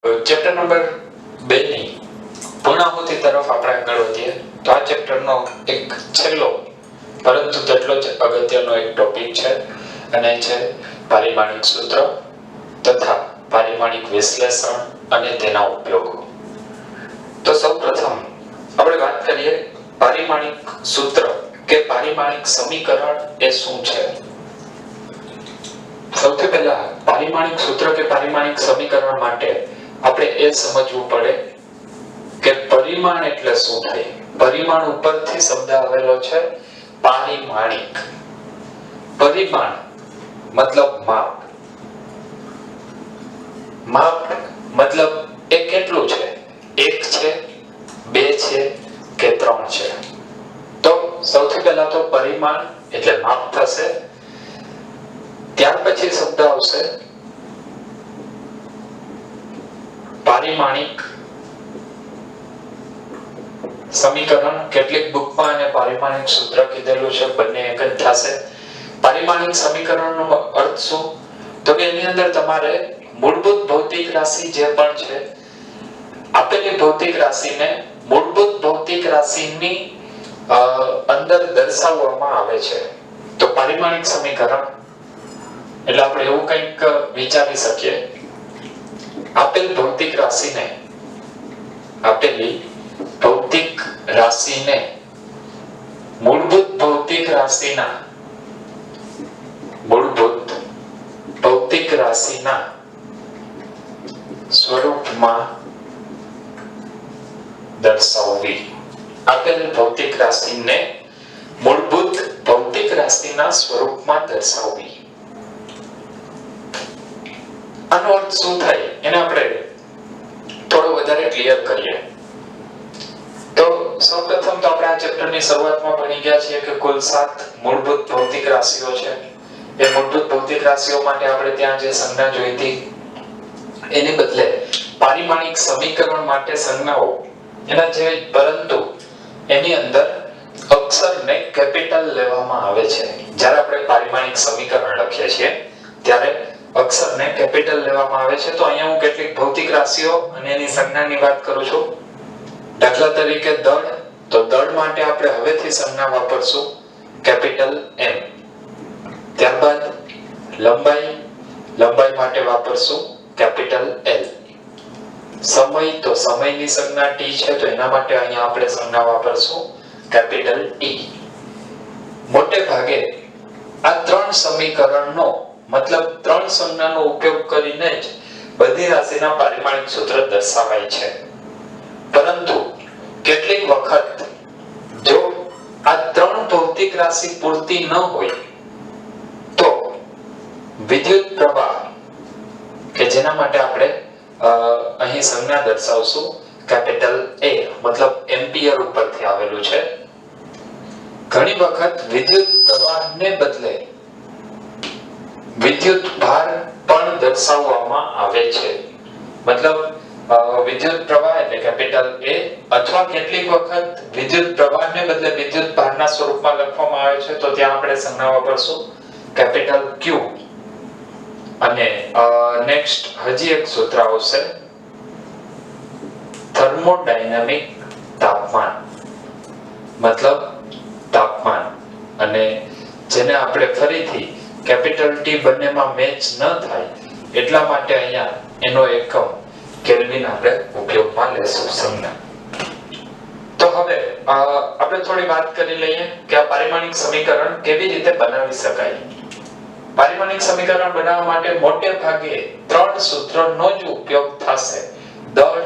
Chapter number 2 ની પૂર્ણાહુતિ તરફ આપણે આગળ વધીએ તો આ ચેપ્ટરનો એક છેલ્લો પરંતુ તેટલો જ અગત્યનો એક ટોપિક છે અને છે પારિમાણિક સૂત્ર તથા પારિમાણિક વિશ્લેષણ અને તેના ઉપયોગો। તો સૌપ્રથમ આપણે વાત કરીએ પારિમાણિક સૂત્ર કે પારિમાણિક સમીકરણ એ શું છે। સૌથી પહેલા પારિમાણિક સૂત્ર કે પારિમાણિક સમીકરણ માટે આપણે એ સમજવું પડે કે પરિમાણ એટલે શું થાય। પરિમાણ ઉપરથી શબ્દ આવેલો છે પારિમાણિક। પરિમાણ મતલબ માપ, માપ મતલબ એ કેટલું છે, 1 છે, 2 છે કે 3 છે। તો સૌથી પહેલા તો પરિમાણ એટલે માપ થશે, ત્યાર પછી શબ્દ આવશે પારિમાણિક સમીકરણ। કેટલીક બુકમાં અને પારિમાણિક સૂત્ર કીધેલું છે, બંને એક જ થશે। પારિમાણિક સમીકરણનો અર્થ શું? તો કે એની અંદર તમારે મૂળભૂત ભૌતિક રાશિ જે પણ છે, આપેલી ભૌતિક રાશિને મૂળભૂત ભૌતિક રાશિની અંદર દર્શાવવામાં આવે છે। તો પારિમાણિક સમીકરણ એટલે આપણે એવું કંઈક વિચારી શકીએ, આપેલી ભૌતિક રાશિને મૂળભૂત ભૌતિક રાશિના સ્વરૂપમાં દર્શાવવી। આપેલ ભૌતિક રાશિને મૂળભૂત ભૌતિક રાશિના સ્વરૂપમાં દર્શાવવી। આનો અર્થ શું થાય એને આપણે થોડો વધારે ક્લિયર કરીએ તો સૌપ્રથમ તો આપણે આ ચેપ્ટરની શરૂઆતમાં ભણી ગયા છીએ કે કુલ 7 મૂળભૂત ભૌતિક રાશિઓ છે। એ મૂળભૂત ભૌતિક રાશિઓ માટે આપણે ત્યાં જે સંજ્ઞા જોઈ હતી એને બદલે પારિમાણિક સમીકરણ માટે સંજ્ઞાઓ એના જેવી, પરંતુ એની અંદર અક્ષરને કેપિટલ લેવામાં આવે છે। જ્યારે આપણે પારિમાણિક સમીકરણ લખીએ છીએ ત્યારે અક્ષરને કેપિટલ લેવામાં આવે છે। તો અહીંયા હું કેટલીક ભૌતિક રાશિઓ અને એની સંજ્ઞાની વાત કરું છું। દાખલા તરીકે દળ, તો દળ માટે આપણે હવેથી સંજ્ઞા વાપરશું કેપિટલ M। ત્યારબાદ લંબાઈ, લંબાઈ માટે વાપરશું કેપિટલ L। સમય, તો સમયની સંજ્ઞા T છે, તો એના માટે અહીંયા આપણે સંજ્ઞા વાપરશું કેપિટલ T। મોટે ભાગે આ 3 સમીકરણનો મતલબ 3 સંજ્ઞાનો ઉપયોગ કરીને જ બધી રાશિના પારિમાણિક સૂત્ર દર્શાવાય છે। પરંતુ કેટલીક વખત જો આ 3 ભૌતિક રાશિ પૂરતી ન હોય તો વિદ્યુત પ્રવાહ કે જેના માટે આપણે અહીં સંજ્ઞા દર્શાવશું કેપિટલ A, મતલબ એમ્પિયર ઉપરથી આવેલું છે। ઘણી વખત વિદ્યુત પ્રવાહને બદલે વિદ્યુત ભાર પણ દર્શાવવામાં આવે છે, મતલબ વિદ્યુત પ્રવાહ એટલે કેપિટલ A, અથવા કેટલીક વખત વિદ્યુત પ્રવાહને બદલે વિદ્યુત ભારના સ્વરૂપમાં લખવામાં આવે છે, તો ત્યાં આપણે સંજ્ઞા વાપરશું કેપિટલ Q। અને નેક્સ્ટ હજી એક સૂત્ર આવશે થર્મોડાયનેમિક તાપમાન, મતલબ તાપમાન, અને જેને આપણે ફરીથી કેપિટલ T બંનેમાં મેચ ન થાય એટલા માટે અહીંયા એનો એકમ કેલ્વિન આપણે ઉપયોગમાં લેશું સંજ્ઞા। તો હવે આપણે થોડી વાત કરી લઈએ કે આ પારિમાણિક સમીકરણ કેવી રીતે બનાવી શકાય। પારિમાણિક સમીકરણ બનાવવા માટે મોટે ભાગે 3 સૂત્રોનો જ ઉપયોગ થશે, દળ,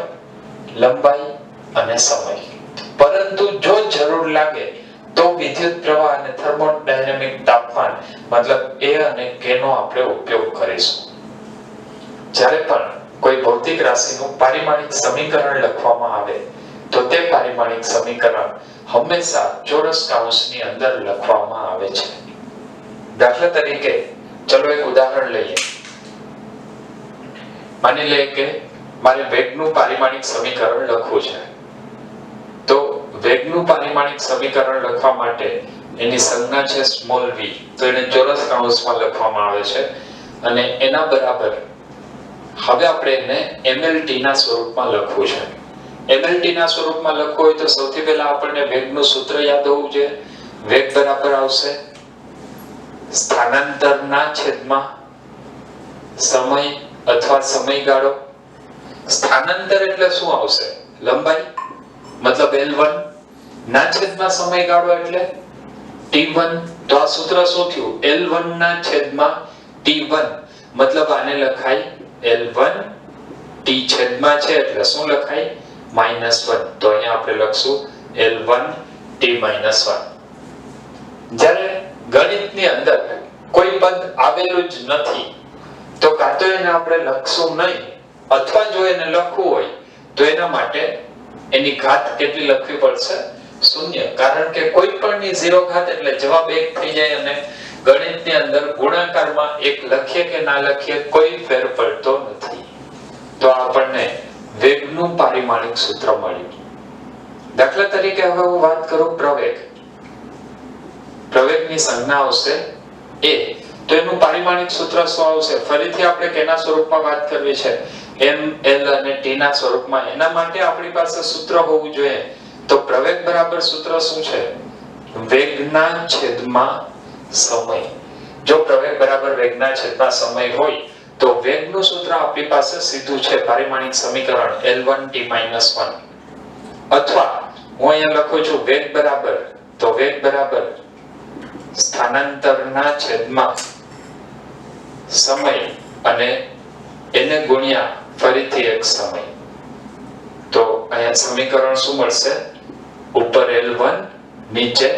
લંબાઈ અને સમય। પરંતુ જો જરૂર લાગે તો વિદ્યુત પ્રવાહ અને થર્મોડાયનેમિક તાપમાન મતલબ A અને K નો આપણે ઉપયોગ કરીશું। જ્યારે પણ કોઈ ભૌતિક રાશિનું પારિમાણિક સમીકરણ લખવામાં આવે તો તે પારિમાણિક સમીકરણ હંમેશા ચોરસ કૌંસની અંદર લખવામાં આવે છે। દાખલા તરીકે ચલો એક ઉદાહરણ લઈએ। માની લઈએ કે મારે વેગનું પારિમાણિક સમીકરણ લખવું છે, તો વેગનું પારિમાણિક સમીકરણ લખવા માટે એની સંજ્ઞા છે સ્મોલ v, તો એને ચોરસ કૌંસમાં લખવામાં આવે છે અને એના બરાબર હવે આપણે એને mlt ના સ્વરૂપમાં લખવું છે. mlt ના સ્વરૂપમાં લખવું હોય તો સૌથી પહેલા આપણને વેગનું સૂત્ર યાદ હોવું જોઈએ. વેગ બરાબર આવશે સ્થાનાંતરના છેદમાં સમય અથવા સમયગાળો. સ્થાનાંતર એટલે શું આવશે? લંબાઈ મતલબ L1 ના છેદમાં સમયગાળો એટલે T1. તો આ સૂત્ર શું થયું? L1 ના છેદમાં T1 મતલબ આને લખાય L1 T છેદમાં છે એટલે શું લખાય? -1. તો અહીંયા આપણે લખશું L1 T -1. જ્યારે ગણિતની અંદર કોઈ પદ આવેલું જ નથી તો કાં તો એને આપણે લખશું નહીં અથવા જો એને લખવું હોય તો એના માટે એની ઘાત કેટલી લખવી પડશે? 0. કારણ કે કોઈ પણ ની 0 ઘાત એટલે જવાબ 1 થઈ જાય અને ગણિતની અંદર ગુણાકારમાં 1 લખીએ કે ના લખીએ કોઈ ફેર પડતો નથી. તો આપણને વેગનું પારિમાણિક સૂત્ર મળ્યું. દાખલા તરીકે હવે હું વાત કરું પ્રવેગ. પ્રવેગની સંજ્ઞા આવશે a. તો એનું પારિમાણિક સૂત્ર શું આવશે? ફરીથી આપણે કેના સ્વરૂપમાં વાત કરવી છે? m l અને t ના સ્વરૂપમાં. એના માટે આપણી પાસે સૂત્ર હોવું જોઈએ. તો પ્રવેગ બરાબર સૂત્ર શું છે? વેગના છેદમાં સમય. જો પ્રવેગ બરાબર વેગના છેદમાં સમય હોય તો વેગનું સૂત્ર આપણી પાસે સીધું છે પારિમાણિક સમીકરણ L1 T -1. અથવા હું અહીંયા લખું છું વેગ બરાબર, તો વેગ બરાબર સ્થાનાંતરના છેદમાં સમય અને એને ગુણ્યા ફરીથી એક સમય. તો અહીંયા સમીકરણ શું મળશે? ઉપર L1 નીચે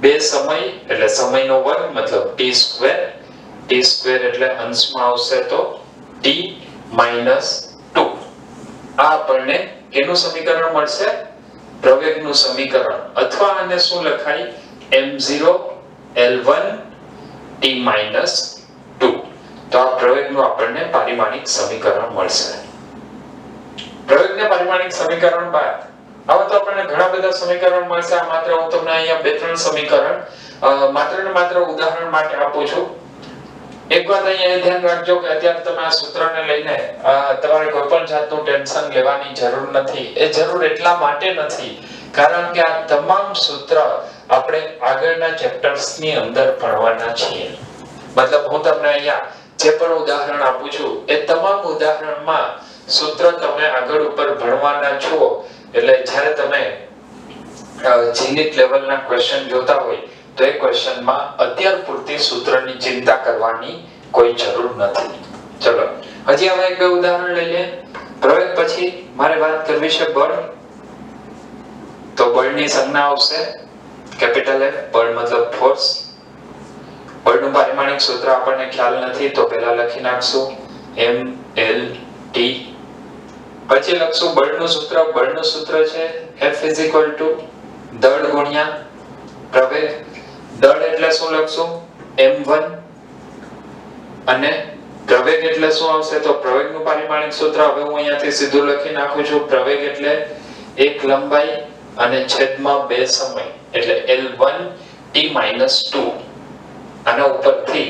2 સમય એટલે સમયનો વર્ગ મતલબ t². t² એટલે અંશમાં આવશે તો t -2. આ આપણને કેનું સમીકરણ મળશે? પ્રવેગનું સમીકરણ. અથવા આને શું લખાય? m0 L1 T -2. તો આ પ્રવેગનું આપણને પારિમાણિક સમીકરણ મળશે. પ્રવેગના પારિમાણિક સમીકરણ બાદ હવે તો આપણને ઘણા બધા સમીકરણ મળશે. આ માત્ર હું તમને અહીંયા 2-3 સમીકરણ માત્ર ને માત્ર ઉદાહરણ માટે આપું છું. એક વાત અહીંયા એ ધ્યાન રાખજો કે અત્યારે તમે આ સૂત્રને લઈને તમારે કોઈ પણ જાતનું ટેન્શન લેવાની જરૂર નથી. એ જરૂર એટલા માટે નથી કારણ કે આ તમામ સૂત્ર આપણે આગળના ચેપ્ટર્સની અંદર ભણવાના છીએ. મતલબ હું તમને અહીંયા જે પણ ઉદાહરણ આપું છું એ તમામ ઉદાહરણમાં સૂત્ર તમે આગળ ઉપર ભણવાના છો. એટલે જ્યારે તમે જીનિટ લેવલના ક્વેશ્ચન જોતા હોય તો એ ક્વેશ્ચનમાં અત્યાર પૂરતી સૂત્રની ચિંતા કરવાની કોઈ જરૂર નથી. ચલો હજી હવે એક બે ઉદાહરણ લઈ લઈએ. પ્રવેગ પછી મારે વાત કરવી છે બળ. તો બળની સંજ્ઞા આવશે કેપિટલ F. બળ મતલબ ફોર્સ. બળનું પારિમાણિક સૂત્ર આપણને ખ્યાલ નથી તો પહેલા લખી નાખશું mLT. પછી લખશું બળનું સૂત્ર. બળનું સૂત્ર છે F દળ ગુણ્યા પ્રવેગ. દળ એટલે શું લખશું? m1. અને પ્રવેગ એટલે શું આવશે? તો પ્રવેગનું પારિમાણિક સૂત્ર હવે હું અહીંયાથી સીધું લખી નાખું છું. પ્રવેગ એટલે 1 લંબાઈ અને છેદમાં 2 સમય એટલે L1 T -2. આના ઉપરથી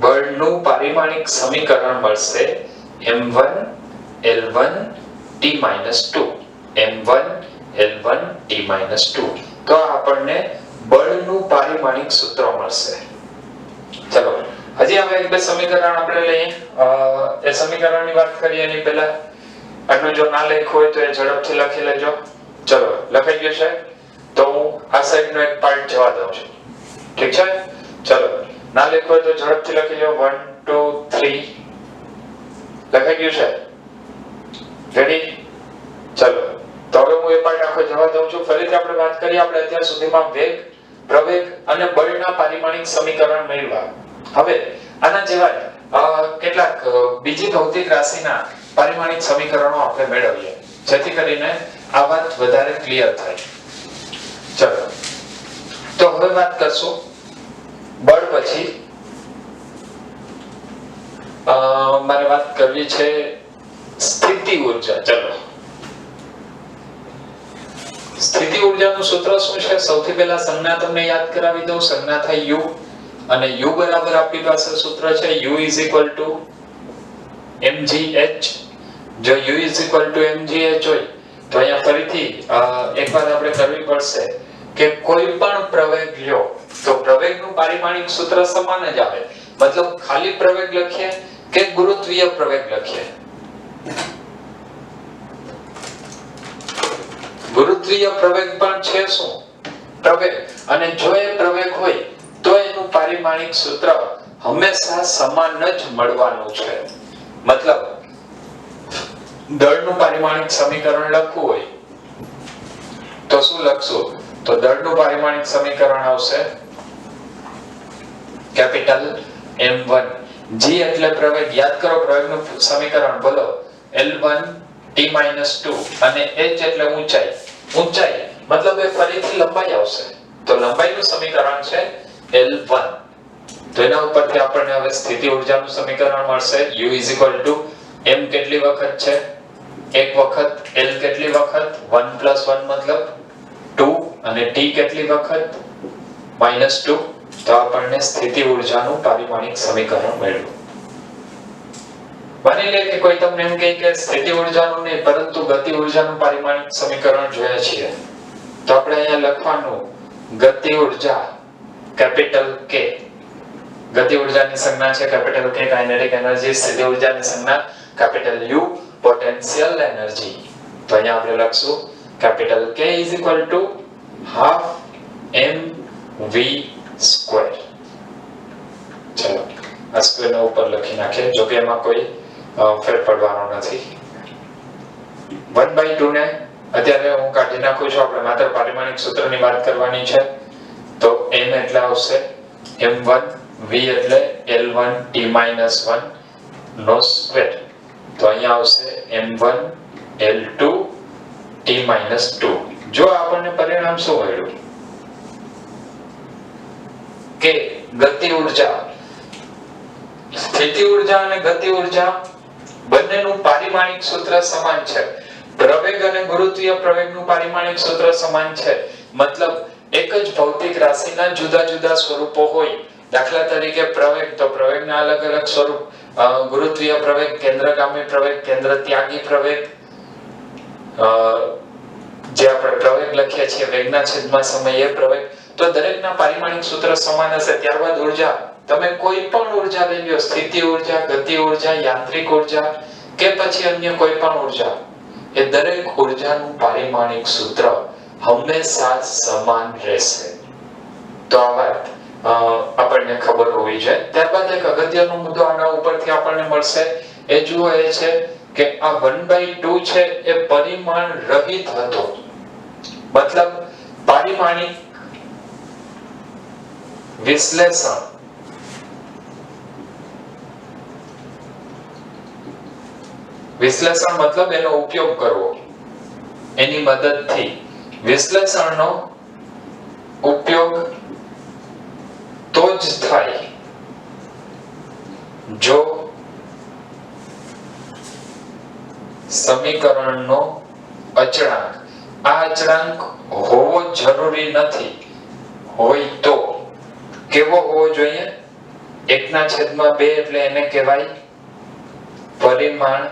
બળનું પારિમાણિક સમીકરણ મળશે m1 L1 T -2. m1 L1 T -2. તો આપણને બળનું પારિમાણિક સૂત્ર મળશે. ચલો હજી હવે એક બે સમીકરણ આપણે લઈએ. એ સમીકરણની વાત કરીએ એની પહેલા આટલું જો ના લખ્યું હોય તો એ ઝડપથી લખી લેજો. ચલો લખાઈ ગયું છે તો હું આ સાઈડનો એક પાર્ટ જવા દઉં છું. ઠીક છે? ચલો ના લખ્યું હોય તો ઝડપથી લખી લો. 1 2 3 લખાઈ ગયું છે? રેડી? ચલો તો હવે હું એ પાર્ટ આખો જવા દઉં છું. ફરીથી આપણે વાત કરીએ. આપણે અત્યાર સુધીમાં વેગ, પ્રવેગ અને બળના પારિમાણિક સમીકરણ મેળવ્યા. હવે આના જેવા કેટલાક બીજી ભૌતિક રાશિના પારિમાણિક સમીકરણો આપણે મેળવીએ જેથી કરીને આ વાત વધારે ક્લિયર થાય. ચલો તો હવે વાત કરશું બળ પછી. મારે વાત કરવી છે સ્થિતિ ઊર્જા. ચલો સ્થિતિ ઊર્જાનું સૂત્ર શું છે? સૌથી પહેલા સંજ્ઞા તમને યાદ કરાવી દઉં. સંજ્ઞા થાય U અને U બરાબર આપણી પાસે સૂત્ર છે U mgh જો u mgh હોય તો અહીંયા ફરીથી એક વાત આપણે કરવી પડશે કે કોઈ પણ પ્રવેગ લ્યો તો પ્રવેગનું પારિમાણિક સૂત્ર સમાન જ આવે મતલબ ખાલી પ્રવેગ લખીએ કે ગુરુત્વીય પ્રવેગ લખીએ ગુરુત્વીય પ્રવેગ પણ છે શું પ્રવેગ અને જો એ પ્રવેગ હોય તો એનું પારિમાણિક સૂત્ર હંમેશા સમાન જ મળવાનું છે મતલબ દળનું પારિમાણિક સમીકરણ લખવું હોય તો શું લખશું તો દળનું પારિમાણિક સમીકરણ આવશે કેપિટલ m1 g એટલે પ્રવેગ યાદ કરો પ્રવેગનું સમીકરણ બોલો l1 t-2 અને h એટલે ઊંચાઈ ઊંચાઈ મતલબ એ ફરીથી લંબાઈ આવશે તો લંબાઈનું સમીકરણ છે l1 તો એના ઉપરથી આપણને હવે સ્થિતિ ઊર્જાનું સમીકરણ મળશે u m કેટલી વખત છે એક વખત l કેટલી વખત 1 + 1 મતલબ 2 અને t કેટલી વખત -2 તો આપણને સ્થિતિ ઊર્જાનું પારિમાણિક સમીકરણ મળ્યું માની લે કે કોઈ તમને એમ કહે કે સ્થિતિ ઊર્જાનું નહીં પરંતુ ગતિ ઊર્જાનું પારિમાણિક સમીકરણ જોઈએ છે તો આપણે અહીંયા લખવાનું ગતિ ઊર્જા કેપિટલ K ગતિ ઊર્જાની સંજ્ઞા છે કેપિટલ K કાઇનેટિક એનર્જી સ્થિતિ ઊર્જાની સંજ્ઞા કેપિટલ U પોટેન્શિયલ એનર્જી તો અહીંયા આપણે લખશું કેપિટલ K ½ mv². ચલો આ સ્ક્વેર ઉપર લખી નાખીએ જો કે એમાં કોઈ ફેર પડવાનો નથી 1/2 ને અત્યારે હું કાઢી નાખું છું આપણે માત્ર પારિમાણિક સૂત્રની વાત કરવાની છે તો m એટલે આવશે m1 v એટલે l1 t-1 નો સ્ક્વેર તો અહીંયા આવશે m1 l2 t-2 જો આપણને પરિણામ શું મળ્યું કે ગતિ ઊર્જા સ્થિતિ ઊર્જા અને ગતિ ઊર્જા બંનેનું પારિમાણિક સૂત્ર સમાન છે પ્રવેગ અને ગુરુત્વીય પ્રવેગનું પારિમાણિક સૂત્ર સમાન છે મતલબ એક જ ભૌતિક રાશિના જુદા જુદા સ્વરૂપો હોય દાખલા તરીકે પ્રવેગ તો પ્રવેગના અલગ અલગ સ્વરૂપ ગુરુત્વીય પ્રવેગ કેન્દ્રગામી પ્રવેગ કેન્દ્ર ત્યાગી પ્રવેગ જે આપણે પ્રવેગ લખીએ છીએ વેગના છેદમાં સમયે પ્રવેગ તો દરેકના પારિમાણિક સૂત્ર સમાન હશે ત્યારબાદ ઊર્જા તમે કોઈ પણ ઊર્જા લઈ લો સ્થિતિ ઊર્જા ગતિ ઊર્જા યાંત્રિક ઊર્જા કે પછી અન્ય કોઈ પણ ઊર્જા એ દરેક ઊર્જાનું પારિમાણિક સૂત્ર હંમેશા સમાન રહેશે તો આ વાત આપણને ખબર હોવી જોઈએ ત્યારબાદ એક અગત્યનો મુદ્દો આના ઉપરથી આપણને મળશે એ જુઓ એ છે કે આ 1/2 છે એ પરિમાણ રહિત હતો મતલબ પારિમાણિક વિશ્લેષણ મતલબ એનો ઉપયોગ કરવો એની મદદથી વિશ્લેષણનો ઉપયોગ તો જ થાય જો સમીકરણનો અચળાંક આ અચળાંક હોવો જરૂરી નથી હોય તો કેવો હોવો જોઈએ 1/2 એટલે એને કહેવાય પરિમાણ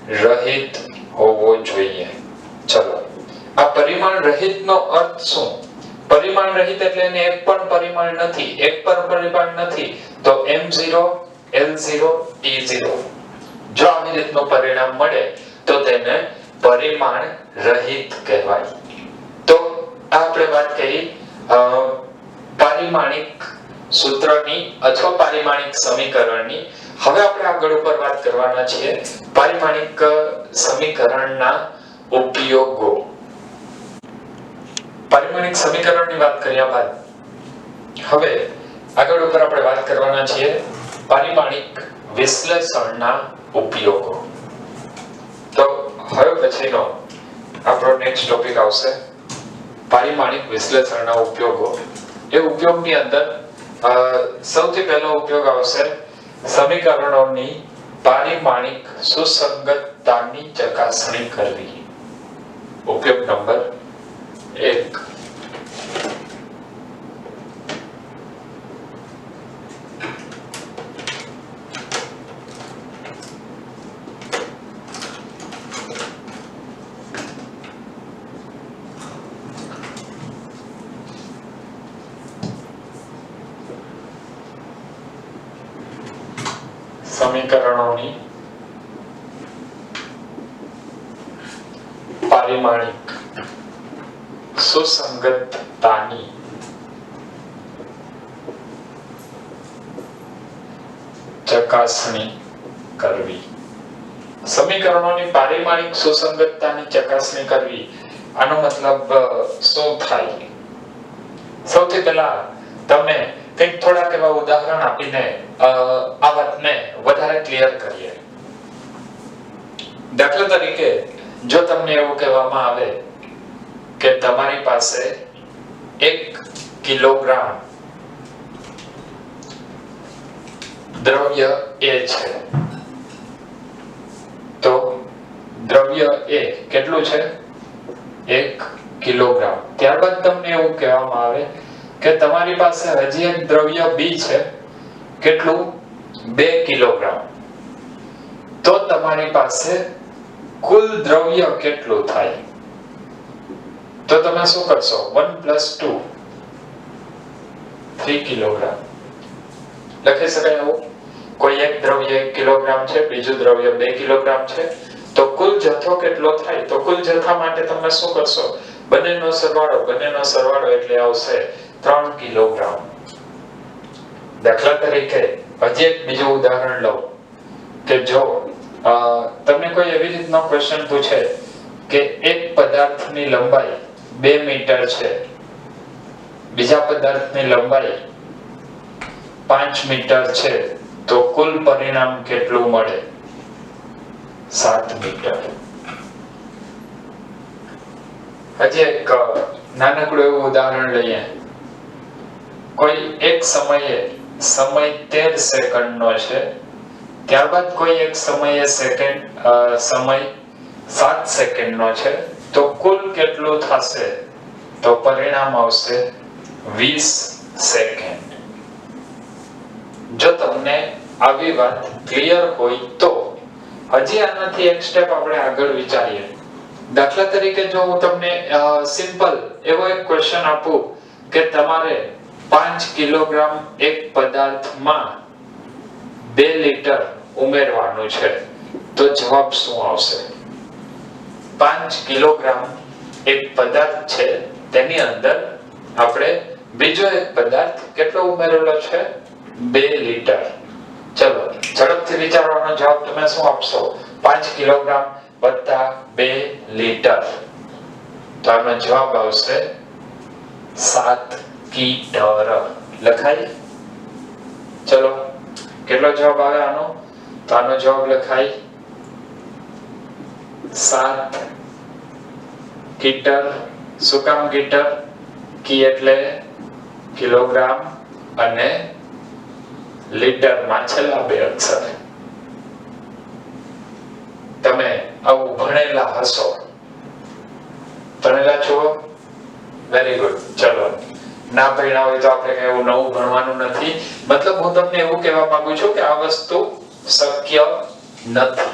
રહિત હોવો જોઈએ ચલો આ પરિમાણ રહિત નો અર્થ શું પરિમાણ રહિત એટલે એને એક પણ પરિમાણ નથી એક પણ પરિમાણ નથી તો m0 l0 t0 જો આવી રીતનું પરિણામ મળે તો તેને પરિમાણ રહિત કહેવાય તો આપણે વાત કરી પારિમાણિક સૂત્રની અથવા પારિમાણિક સમીકરણની હવે આપણે આગળ ઉપર વાત કરવાના છીએ પારિમાણિક સમીકરણના ઉપયોગો પારિમાણિક સમીકરણની વાત કર્યા બાદ હવે આગળ ઉપર આપણે વાત કરવાના છીએ પારિમાણિક વિશ્લેષણના ઉપયોગો તો હવે પછીનો આપણો નેક્સ્ટ ટોપિક આવશે પારિમાણિક વિશ્લેષણના ઉપયોગો એ ઉપયોગની અંદર સૌથી પહેલો ઉપયોગ આવશે સમીકરણોની પારિમાણિક સુસંગતતાની ચકાસણી કરવી ઉપયોગ નંબર 1 સમીકરણોની પારિમાણિક સુસંગતતાની ચકાસણી કરવી. સમીકરણોની પારિમાણિક સુસંગતતાની ચકાસણી કરવી, આનો મતલબ શું થાય? સૌથી પહેલા તમે કંઈક થોડાક એવા ઉદાહરણ આપીને આ વાતને વધારે ક્લિયર કરીએ. દાખલા તરીકે જો તમને એવું કહેવામાં આવે કે તમારી પાસે 1 કિલોગ્રામ દ્રવ્ય A છે, તો દ્રવ્ય A કેટલું છે? 1 કિલોગ્રામ. ત્યારબાદ તમને એવું કહેવામાં આવે કે તમારી પાસે હજી એક દ્રવ્ય B છે, કેટલું? 2 કિલોગ્રામ. તો તમારી પાસે કુલ દ્રવ્ય કેટલું થાય? તો તમે શું કરશો? 1 + 2 3 કિલોગ્રામ લખી શકાય. એવું કોઈ એક દ્રવ્ય 1 કિલોગ્રામ છે, બીજું દ્રવ્ય 2 કિલોગ્રામ છે, તો કુલ જથ્થો કેટલો થાય? તો કુલ જથ્થા માટે તમે શું કરશો? બંનેનો સરવાળો એટલે આવશે 3 કિલોગ્રામ. દાખલા તરીકે હજી એક બીજું ઉદાહરણ લઉં કે જો તમને કોઈ એવી રીતનો ક્વેશ્ચન પૂછે કે એક પદાર્થની લંબાઈ 2 મીટર છે, બીજા પદાર્થની લંબાઈ 5 મીટર છે, તો કુલ પરિણામ કેટલું મળે? 7 મીટર. હજી એક નાનકડું એવું ઉદાહરણ લઈએ. કોઈ એક સમયે સમય 13 સેકન્ડનો છે, ત્યારબાદ કોઈ એક સમયે સમય 7 સેકન્ડનો છે, તો કુલ કેટલું થશે? તો પરિણામ આવશે 20 સેકન્ડ. જો તમને આવી વાત ક્લિયર હોય તો હજી આનાથી એક સ્ટેપ આપણે આગળ વિચારીએ. દાખલા તરીકે જો હું તમને સિમ્પલ એવો એક ક્વેશ્ચન આપું કે તમારે 5 કિલોગ્રામ એક પદાર્થમાં 2 લીટર ઉમેરવાનું છે, તો જવાબ શું આવશે? 5 કિલોગ્રામ એક પદાર્થ છે, તેની અંદર આપણે બીજો એક પદાર્થ કેટલો ઉમેરેલો છે? 2 લીટર. ચલો ઝડપથી વિચારવાનો જવાબ તમે શું આપશો? 5 કિલોગ્રામ વત્તા 2 લીટર. તો આનો જવાબ આવશે 7 કિટર. લખાય? ચલો કેટલો જવાબ આવે આનો? તો આનો જવાબ લખાય 7 કિટર. શું કામ કિટર? કી એટલે કિલોગ્રામ અને લીટરમાં છેલ્લા 2 અક્ષર. તમે આવું ભણેલા હશો? ભણેલા છો? Very good. ચલો ના ભણ્યા હોય તો આપણે કઈ એવું નવું ભણવાનું નથી. મતલબ હું તમને એવું કહેવા માંગુ છું કે આ વસ્તુ શક્ય નથી.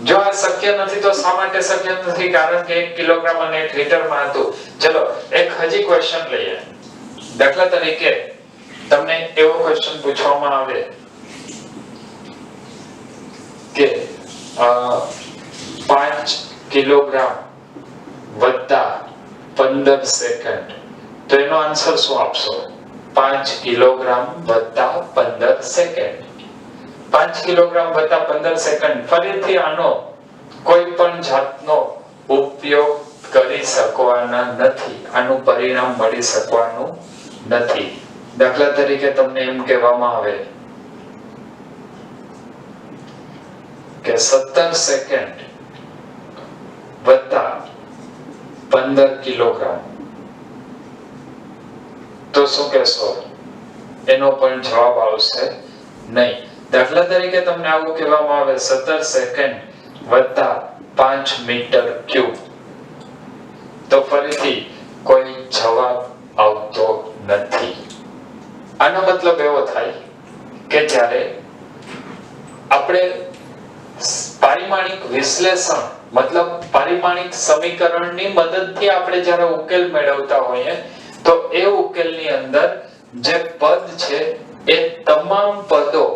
જો આ શક્ય નથી તો શા માટે શક્ય નથી? કારણ કે 1 કિલોગ્રામ અને 1 લીટરમાં હતું. ચલો એક હજી ક્વેશ્ચન લઈએ. દાખલા તરીકે તમને એવો ક્વેશ્ચન પૂછવામાં આવે કે 5 કિલોગ્રામ વત્તા 15 સેકન્ડ, તો એનો આન્સર શું આપશો? 5 કિલોગ્રામ વત્તા 15 સેકન્ડ. 5 કિલોગ્રામ વત્તા 15 સેકન્ડ. ફરીથી આનો કોઈ પણ જાતનો ઉપયોગ કરી શકવાના નથી, આનું પરિણામ મળી શકવાનું નથી. દાખલા તરીકે તમને એમ કહેવામાં આવે કે 17 સેકન્ડ વત્તા 15 કિલોગ્રામ, તો શું કહેશો? એનો પણ જવાબ આવશે નહીં. દાખલા તરીકે તમને આવું કહેવામાં આવે 17 સેકન્ડ વત્તા 5 મીટર ક્યુબ, તો ફરીથી કોઈ જવાબ આવતો નથી. આનો મતલબ એવો થાય કે જ્યારે આપણે પારિમાણિક વિશ્લેષણ મતલબ પારિમાણિક સમીકરણની મદદથી આપણે જ્યારે ઉકેલ મેળવતા હોઈએ તો એ ઉકેલની અંદર જે પદ છે એ તમામ પદો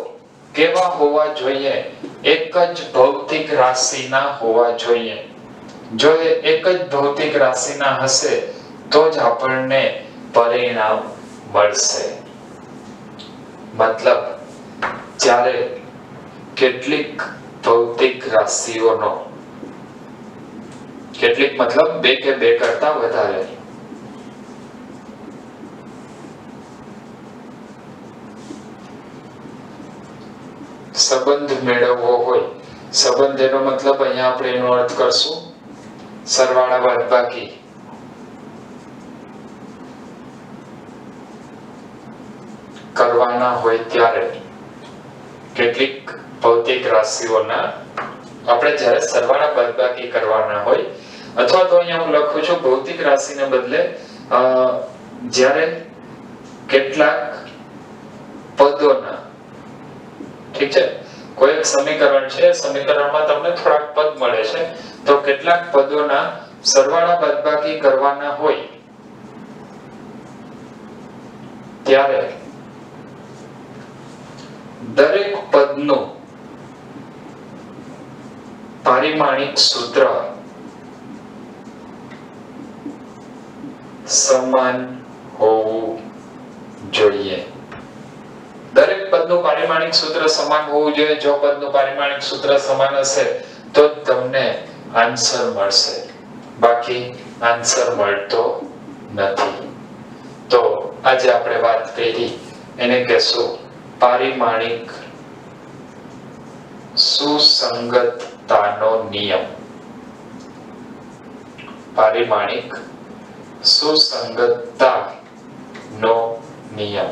કેવા હોવા જોઈએ? એક જ ભૌતિક રાશિના હોવા જોઈએ. જો એ એક જ ભૌતિક રાશિના હશે તો જ આપણને પરિણામ મળશે. મતલબ જ્યારે કેટલીક ભૌતિક રાશિઓનો, કેટલીક મતલબ બે કે બે કરતા વધારે સંબંધ મેળવવો હોય, સંબંધ એનો મતલબ અહીંયા આપણે એનો અર્થ કરશું સરવાળા બાદબાકી, કરવાના હોય ત્યારે કેટલીક ભૌતિક રાશિઓના આપણે જ્યારે સરવાળા બાદબાકી કરવાના હોય, અથવા તો અહીંયા હું લખું છું ભૌતિક રાશિને બદલે જ્યારે કેટલાક પદોના, ઠીક છે, કોઈ એક સમીકરણ છે, સમીકરણમાં તમને થોડાક પદ મળે છે, તો કેટલાક પદોના સરવાળા બાદબાકી કરવાના હોય ત્યારે દરેક પદનું પારિમાણિક સૂત્ર સમાન હોવું જોઈએ. દરેક પદનું પારિમાણિક સૂત્ર સમાન હોવું જોઈએ. જો પદનું પારિમાણિક સૂત્ર સમાન હશે તો જ તમને આન્સર મળશે, બાકી આન્સર મળતો નથી. તો આજે આપણે વાત કરી એને કહેશું પારિમાણિક સુસંગતતાનો નિયમ. પારિમાણિક સુસંગતતાનો નિયમ.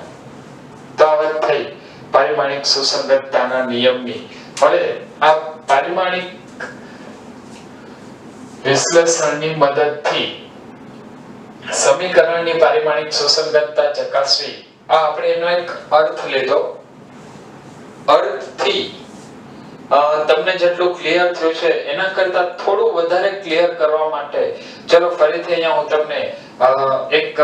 તો આ વાત થઈ પારિમાણિક સુસંગતતાના નિયમની. હવે આ પારિમાણિક વિશ્લેષણની મદદથી સમીકરણની પારિમાણિક સુસંગતતા ચકાસવી, આ આપણે એનો એક અર્થ લીધો. અર્થથી તમને જેટલું ક્લિયર થયું છે એના કરતા થોડું વધારે ક્લિયર કરવા માટે ચલો ફરીથી અહીંયા હું તમને એક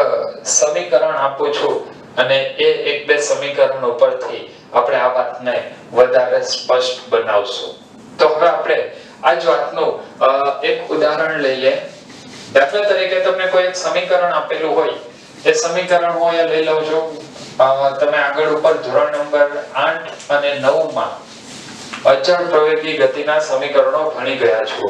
સમીકરણ આપું છું અને એ એક બે સમીકરણ ઉપરથી આપણે આ વાતને વધારે સ્પષ્ટ બનાવશું. તો હવે આપણે આ જ વાતનું એક ઉદાહરણ લઈએ. દાખલા તરીકે તમને કોઈ એક સમીકરણ આપેલું હોય, એ સમીકરણ હું અહીંયા લઈ લઉં છું. તમે આગળ ઉપર ધોરણ નંબર 8 અને 9 માં અચળ પ્રવેગી ગતિના સમીકરણો ભણી ગયા છો.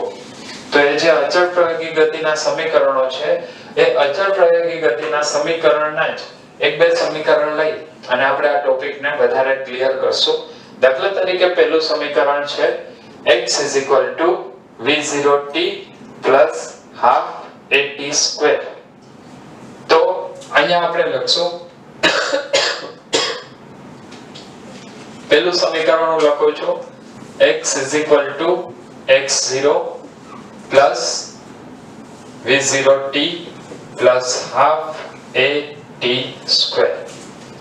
તો એ જે અચળ પ્રવેગી ગતિના સમીકરણો છે એ અચળ પ્રવેગી ગતિના સમીકરણના જ એક બે સમીકરણ લઈ અને આપણે આ ટોપિકને વધારે ક્લિયર કરશું. દાખલા તરીકે પહેલું સમીકરણ છે x v0t ½ at². તો અહીંયા આપણે લખશું પહેલું સમીકરણ હું લખું છું x x0 v0t ½ at².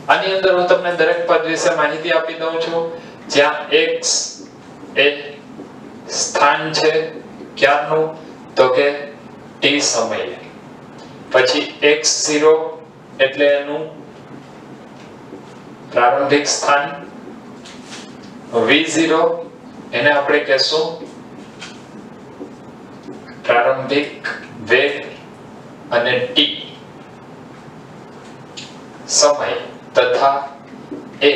આની અંદર હું તમને દરેક પદ વિશે માહિતી આપી દઉં છું. જ્યાં x એ સ્થાન છે ક્યારનું, તો કે t સમયે, પછી x0 એટલે એનું પ્રારંભિક સ્થાન, v0 એને આપણે કહેશું પ્રારંભિક વેગ અને t સમય તથા a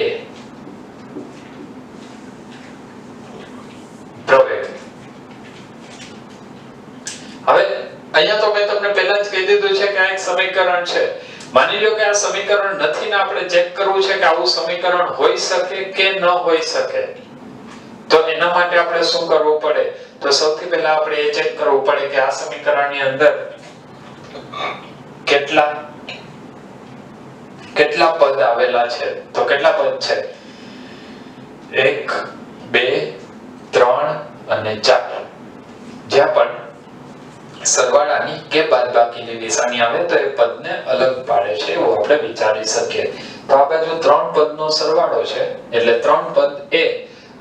પ્રવેગ. હવે અહીંયા તો મેં તમને પહેલા જ કહી દીધું છે કે આ એક સમીકરણ છે. માની લો કે આ સમીકરણ નથી ને આપણે ચેક કરવું છે કે આવું સમીકરણ હોઈ શકે કે ન હોઈ શકે, તો એના માટે આપણે શું કરવું પડે? તો સૌથી પહેલા આપણે એ ચેક કરવું પડે કે આ સમીકરણની અંદર કેટલા પદ આવેલા છે. તો કેટલા પદ છે? 1 2 3 અને 4. જ્યાં પણ સરવાળાની કે બાદબાકીની નિશાની આવે તો એ પદને અલગ પાડે છે એવું આપણે વિચારી શકીએ. તો આ બાજુ 3 પદનો સરવાળો છે એટલે 3 પદ એ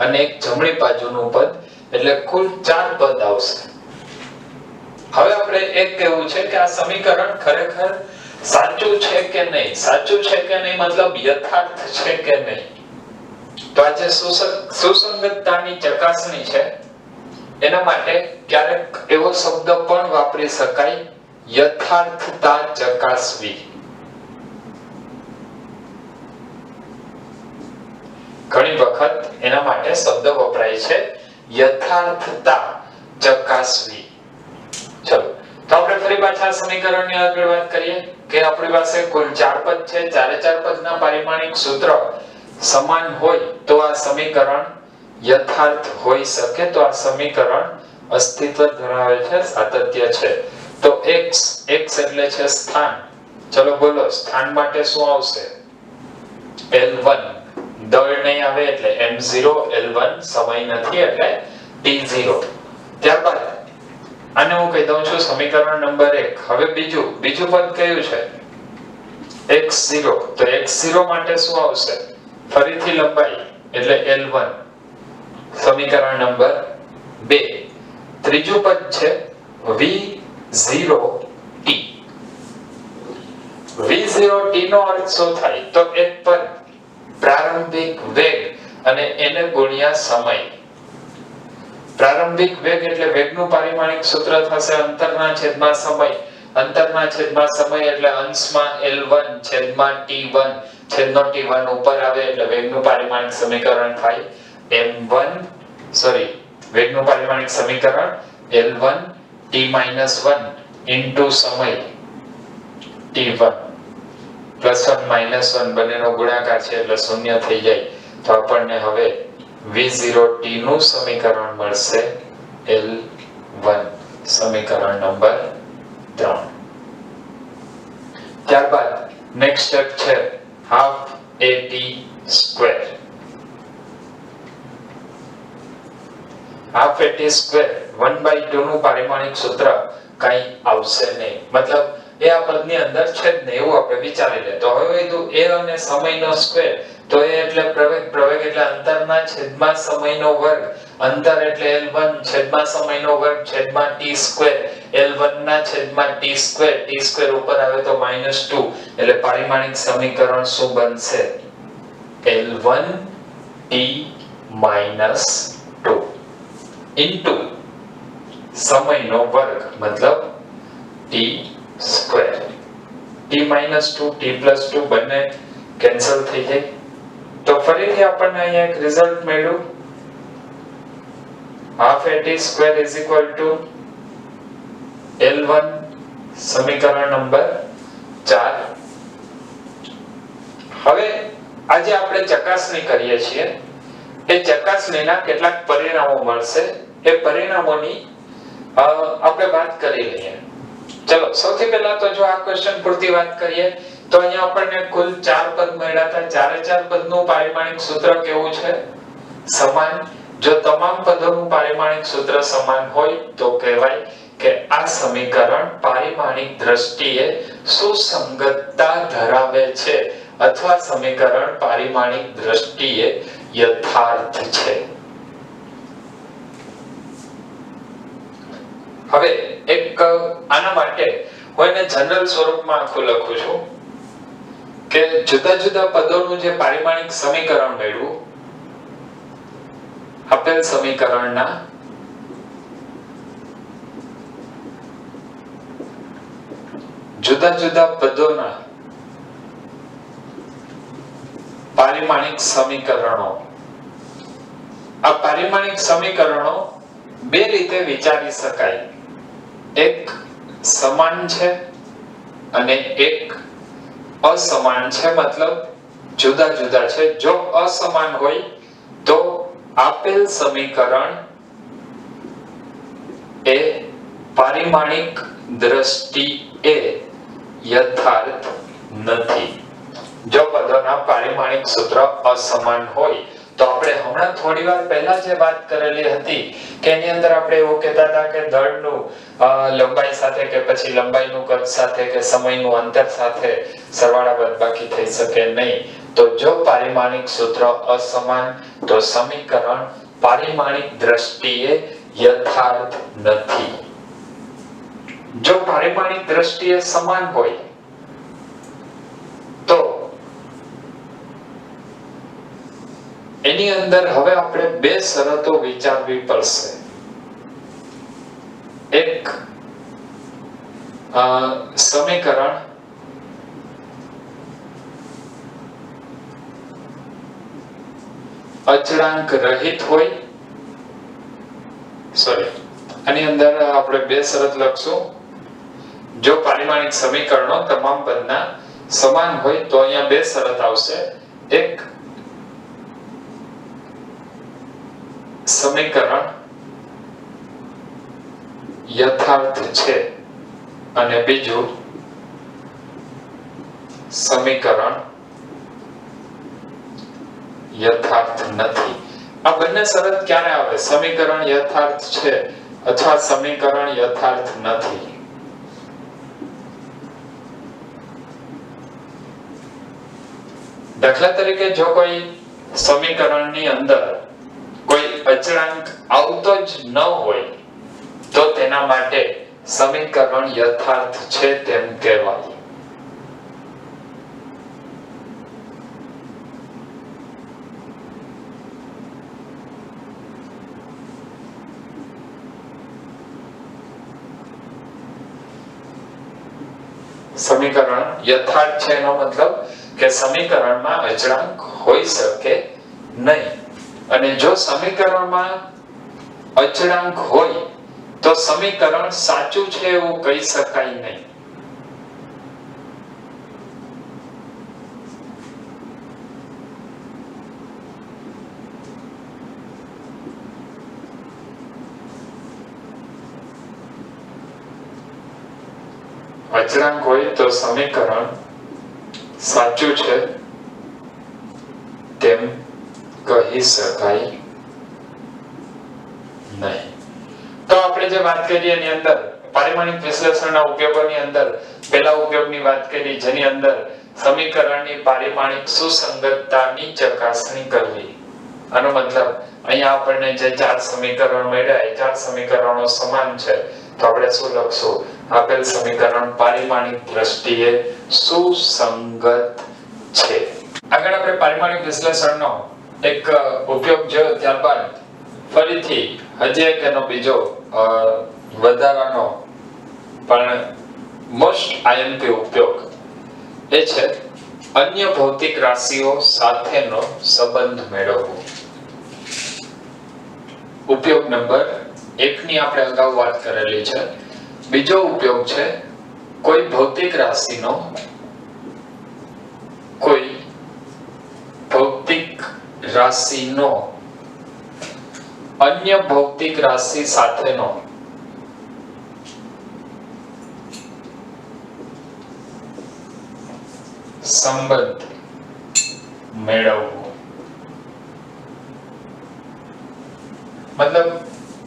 અને એક જમણી બાજુનું પદ એટલે કુલ 4 પદ આવશે. હવે આપણે એક કહેવું છે કે આ સમીકરણ ખરેખર સાચું છે કે નહીં. સાચું છે કે નહીં મતલબ યથાર્થ છે કે નહીં. તો આ જે સુસંગતતાની ચકાસણી છે એના માટે ક્યારેક એવો શબ્દ પણ વાપરી શકાય, યથાર્થતા ચકાસવી. ઘણી વખત એના માટે શબ્દ વપરાય છે યથાર્થતા ચકાસવી. ચલો તો આપણે ફરી પાછા સમીકરણની આગળ વાત કરીએ કે આપણી પાસે કુલ 4 પદ છે. ચારે 4 પદના પારિમાણિક સૂત્ર સમાન હોય તો આ સમીકરણ યથાર્થ હોઈ શકે, તો આ સમીકરણ અસ્તિત્વ ધરાવે છે, સાતત્ય છે. તો x એટલે છે સ્થાન. ચલો બોલો સ્થાન માટે શું આવશે? L1. દળ નહીં આવે એટલે m0, L1 સમય નથી એટલે t0. ત્યારબાદ આને હું કહી દઉં છું સમીકરણ નંબર 1. હવે બીજું પદ કયું છે? x0. તો x0 માટે શું આવશે? ફરીથી લંબાઈ એટલે L1, સમીકરણ નંબર 2. ત્રીજું પદ છે v0t. v0t નો અર્થ શું થાય? તો એક પદ પ્રારંભિક વેગ અને એને ગુણ્યા સમય. પ્રારંભિક વેગ એટલે વેગનું પારિમાણિક સૂત્ર થશે અંતરના છેદમાં સમય. અંતરના છેદમાં સમય એટલે અંશમાં L1 છેદમાં t1, છેદનો t1 ઉપર આવે એટલે વેગનું પારિમાણિક સમીકરણ થાય વેગનું પારિમાણિક સમીકરણ L1 t-1 into સમય t1 +1 -1 બંનેનો ગુણાકાર છે એટલે શૂન્ય થઈ જાય. તો આપણને હવે v0t નું સમીકરણ મળશે L1, સમીકરણ નંબર 3. ત્યારબાદ નેક્સ્ટ સ્ટેપ છે half at². half at² 1/2 નું પારિમાણિક સૂત્ર કઈ આવશે નહીં, મતલબ એ આ પદની અંદર છે જ નહીં એવું આપણે વિચારી લે. તો હવે કીધું a અને સમયનો સ્ક્વેર, તો a એટલે પ્રવેગ એટલે અંતરના છેદમાં સમયનો વર્ગ, અંતર એટલે L1 છેદમાં સમયનો વર્ગ છેદમાં t², L1 ના છેદમાં t², t² ઉપર આવે તો -2 એટલે પારિમાણિક સમીકરણ શું બનશે? L1 t-2 ઇન્ટુ સમયનો વર્ગ મતલબ t². t-2 t+2 બંને કેન્સલ થઈ જાય. તો ફરીથી આપણને અહીંયા એક રિઝલ્ટ મળ્યું half at² L1, સમીકરણ નંબર 4. હવે આજે આપણે ચકાસણી કરીએ છીએ એ ચકાસણીના કેટલાક પરિણામો મળશે. એ પરિણામોની આપણે વાત કરી લઈએ. ચલો સૌથી પહેલા તો જો આ ક્વેશ્ચન પૂરતી વાત કરીએ તો અહીંયા આપણને કુલ 4 પદ મળ્યા હતા. ચારે 4 પદનું પારિમાણિક સૂત્ર કેવું છે? સમાન. જો તમામ પદોનું પારિમાણિક સૂત્ર સમાન હોય તો કહેવાય કે આ સમીકરણ પારિમાણિક દ્રષ્ટિએ સુસંગતતા ધરાવે છે અથવા સમીકરણ પારિમાણિક દ્રષ્ટિએ યથાર્થ છે. હવે એક આના માટે હું એને જનરલ સ્વરૂપમાં આખું લખું છું કે જુદા જુદા પદોનું જે પારિમાણિક સમીકરણ મેળવું, આપેલ સમીકરણના જુદા જુદા પદોના પારિમાણિક સમીકરણો. આ પારિમાણિક સમીકરણો બે રીતે વિચારી શકાય. એક સમાન છે અને એક અસમાન છે, મતલબ જુદા જુદા છે. જો અસમાન હોય તો આપેલ સમીકરણ એ પારિમાણિક દ્રષ્ટિએ યથાર્થ નથી. જો પદોના પારિમાણિક સૂત્ર અસમાન હોય તો આપણે હમણાં થોડી વાર પહેલા જે વાત કરેલી હતી કે એની અંદર આપણે એવું કહેતા હતા કે દળનું લંબાઈ સાથે કે પછી લંબાઈનું કદ સાથે કે સમયનું અંતર સાથે સરવાળા બાદબાકી થઈ શકે નહીં. તો જો પારિમાણિક સૂત્ર અસમાન તો સમીકરણ પારિમાણિક દ્રષ્ટિએ યથાર્થ નથી. જો પારિમાણિક દ્રષ્ટિએ સમાન હોય તો એની એની અંદર હવે આપણે બે શરતો વિચારવી પડશે. એક સમીકરણ અચળાંક રહિત હોય, આની અંદર આપણે બે શરત લખશું. જો પારિમાણિક સમીકરણો તમામ પદના સમાન હોય તો અહીંયા બે શરત આવશે. એક સમીકરણ યથાર્થ છે અને બીજું સમીકરણ યથાર્થ નથી. આ બંને શરત ક્યારે આવે? સમીકરણ યથાર્થ છે અથવા સમીકરણ યથાર્થ નથી. દાખલા તરીકે જો કોઈ સમીકરણની અંદર કોઈ અચળાંક આવતો જ ન હોય તો તેના માટે સમીકરણ યથાર્થ છે તેમ કહેવાય. સમીકરણ યથાર્થ છે એનો મતલબ કે સમીકરણમાં અચળાંક હોઈ શકે નહીં. અને જો સમીકરણમાં અચળાંક હોય તો સમીકરણ સાચું છે એવું કહી શકાય નહીં. અચળાંક હોય તો સમીકરણ સાચું છે તેમ કહી શકાય નહીં. તો આપણે જે વાત કરી એની અંદર પારિમાણિક વિશ્લેષણના ઉપયોગોની અંદર પહેલા ઉપયોગની વાત કરી જેની અંદર સમીકરણની પારિમાણિક સુસંગતતાની ચકાસણી કરવી. આનો મતલબ અહીંયા આપણને જે ચાર સમીકરણ મળ્યા એ ચાર સમીકરણો સમાન છે તો આપણે શું લખશું? આપેલ સમીકરણ પારિમાણિક દ્રષ્ટિએ સુસંગત છે. આગળ આપણે પારિમાણિક વિશ્લેષણનો એક ઉપયોગ જોયો. ત્યારબાદ ફરીથી હજી એક એનો બીજો વધારાનો પણ મોસ્ટ આઈએમપી ઉપયોગ એ છે અન્ય ભૌતિક રાશિઓ સાથેનો સંબંધ મેળવવો. ઉપયોગ નંબર 1 ની આપણે અગાઉ વાત કરેલી છે. બીજો ઉપયોગ છે કોઈ ભૌતિક રાશિનો અન્ય ભૌતિક રાશિ સાથેનો સંબંધ મેળવવો. મતલબ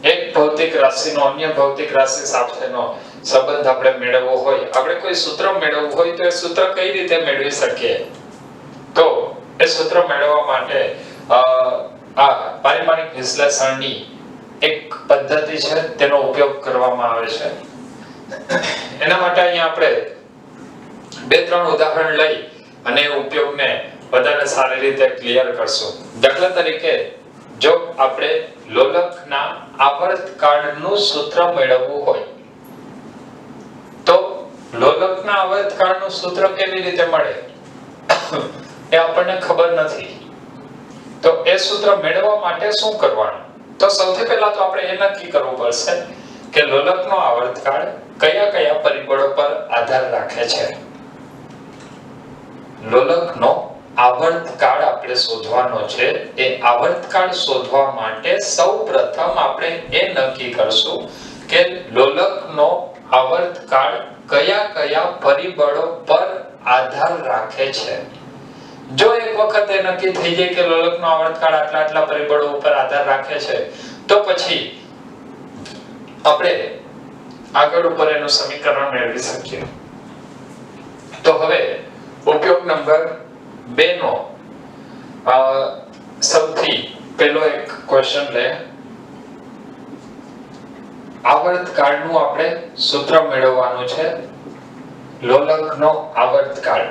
એક ભૌતિક રાશિનો અન્ય ભૌતિક રાશિ સાથેનો સંબંધ આપણે મેળવવો હોય, આપણે કોઈ સૂત્ર મેળવવું હોય તો એ સૂત્ર કઈ રીતે મેળવી શકીએ? તો એ સૂત્ર મેળવવા માટે આ પારિમાણિક વિશ્લેષણની એક પદ્ધતિ છે તેનો ઉપયોગ કરવામાં આવે છે. એના માટે અહીંયા આપણે બે ત્રણ ઉદાહરણ લઈ અને ઉપયોગને વધારે સારી રીતે ક્લિયર કરશું. દાખલા તરીકે જો આપણે લોલકના આવર્તકાળનું સૂત્ર મેળવવું હોય તો લોલકના આવર્તકાળનું સૂત્ર કેવી રીતે મળે એ આપણને ખબર નથી. તો એ સૂત્ર મેળવવા માટે શું કરવાનું? તો સૌથી પહેલા તો આપણે એ નક્કી કરવું પડશે કે લોલકનો આવર્તકાળ કયા કયા પરિબળો પર આધાર રાખે છે. લોલકનો આવર્તકાળ આપણે શોધવાનો છે. એ આવર્તકાળ શોધવા માટે સૌપ્રથમ આપણે એ નક્કી કરશું કે લોલકનો આવર્તકાળ કયા કયા પરિબળો પર આધાર રાખે છે. જો એક વખત એ નક્કી થઈ જાય કે લોલકનો આવર્તકાળ આટલા આટલા પરિબળો ઉપર આધાર રાખે છે તો પછી આપણે આગળ ઉપર એનું સમીકરણ મેળવી શકીએ. તો હવે ઉપયોગ નંબર 2 નો સૌથી પહેલો એક ક્વેશ્ચન લે. આવર્તકાળનું આપણે સૂત્ર મેળવવાનું છે. લોલકનો આવર્તકાળ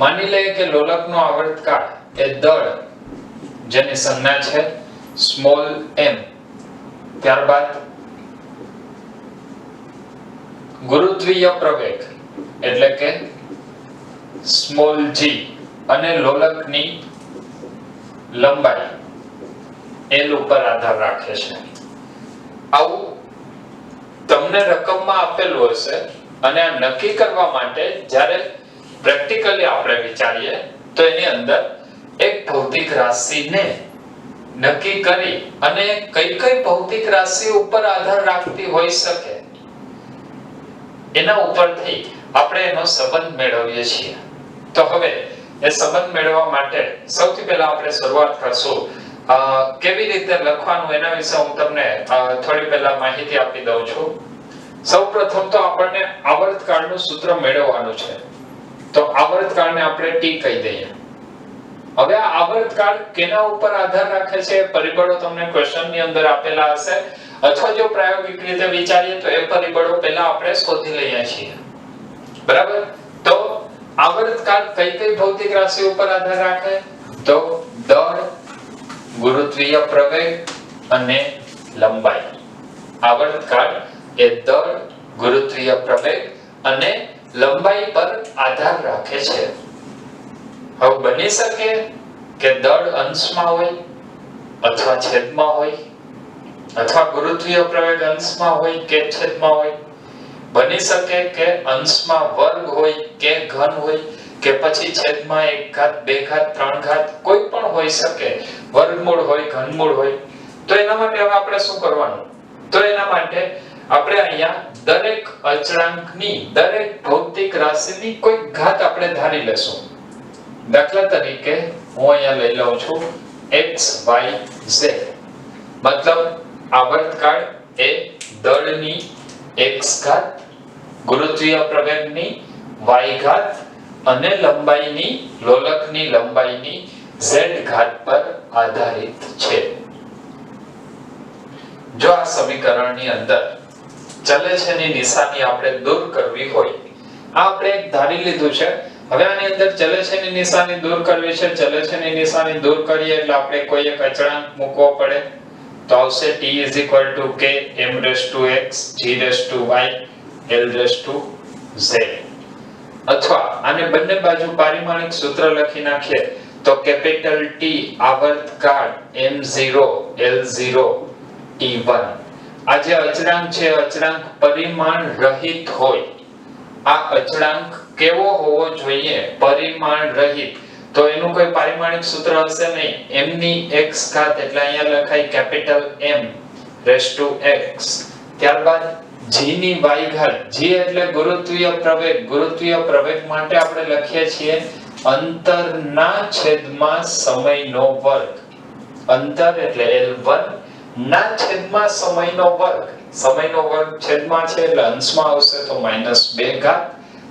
માની લઈએ કે લોલકનો આવર્તકાળ એ દળ જેની સંજ્ઞા છે સ્મોલ m, ત્યારબાદ ગુરુત્વીય પ્રવેગ એટલે કે સ્મોલ g અને લોલકની લંબાઈ l ઉપર આધાર રાખે છે. આવું તમને રકમમાં આપેલું હશે અને આ નક્કી કરવા માટે જ્યારે પ્રેક્ટિકલી આપણે વિચારીએ તો એની અંદર એક ભૌતિક રાશિને નક્કી કરી અને કઈ કઈ ભૌતિક રાશિ ઉપર આધાર રાખતી હોઈ શકે એના ઉપરથી આપણે એનો સંબંધ મેળવીએ છીએ. તો હવે એ સંબંધ મેળવવા માટે સૌથી પહેલા આપણે શરૂઆત કરશું કેવી રીતે લખવાનું એના વિશે હું તમને થોડી પહેલા માહિતી આપી દઉં છું. સૌપ્રથમ તો આપણને આવર્તકાળનું સૂત્ર મેળવવાનું છે. તો આવર્તકાળને આપણે t કહી દઈએ. હવે આ આવર્તકાળ કેના ઉપર આધાર રાખે છે એ પરિબળો તમને ક્વેશ્ચનની અંદર આપેલા હશે અથવા જો પ્રાયોગિક રીતે વિચારીએ તો એ પરિબળો પહેલા આપણે શોધી લઈએ છીએ. બરાબર? તો આવર્તકાળ કઈ કઈ ભૌતિક રાશિ ઉપર આધાર રાખે? તો દળ, ગુરુત્વીય પ્રવેગ અને લંબાઈ. આવર્તકાળ એ દળ, ગુરુત્વીય પ્રવેગ અને લંબાઈ પર આધાર રાખે છે. હવે બની શકે કે દળ અંશમાં હોય અથવા છેદમાં હોય અથવા ગુરુત્વીય પ્રવેગ અંશમાં હોય કે છેદમાં હોય. બની શકે કે અંશમાં વર્ગ હોય કે ઘન હોય કે પછી છેદમાં 1 ઘાત 2 ઘાત 3 ઘાત કોઈ પણ હોઈ શકે, વર્ગમૂળ હોય ઘનમૂળ હોય. તો એના માટે હવે આપણે શું કરવાનું? તો એના માટે આપણે અહીંયા દરેક અચળાંકની દરેક ભૌતિક રાશિની કોઈ ઘાત આપણે ધારી લેશું. દાખલા તરીકે હું અહીંયા લઈ લઉં છું x y z. મતલબ આવર્તકાળ એ દળની x ઘાત, ગુરુત્વીય પ્રવેગની y ઘાત અને લંબાઈની લોલકની લંબાઈની z ઘાત પર આધારિત છે. જો આ સમીકરણની અંદર ચલે છે ની નિશાની આપણે દૂર કરવી હોય, આ આપણે એક ધારી લીધું છે. હવે આની અંદર ચલે છે ની નિશાની દૂર કરવી છે. ચલે છે ની નિશાની દૂર કરીએ એટલે આપણે કોઈ એક અચળાંક મૂકવો પડે. તો આવશે t k m⁻x g⁻y l⁻z. અથવા આને બંને બાજુ પારિમાણિક સૂત્ર લખી નાખીએ તો capital T આવર્તકાળ m0 l0 t1. આ જે અચળાંક છે અચળાંક પરિમાણ રહિત હોય. આ અચળાંક કેવો હોવો જોઈએ? પરિમાણ રહિત. તો એનું કોઈ પારિમાણિક સૂત્ર હશે નહીં. m ની x ઘાત એટલે અહીંયા લખાય capital M raise to x. ત્યારબાદ g ની y ઘાત. g એટલે ગુરુત્વીય પ્રવેગ. ગુરુત્વીય પ્રવેગ માટે આપણે લખીએ છીએ અંતરના છેદમાં સમયનો વર્ગ. અંતર એટલે l1 ના છેદમાં સમયનો વર્ગ. સમયનો વર્ગ છેદમાં છે એટલે અંશમાં આવશે તો -2 ઘાત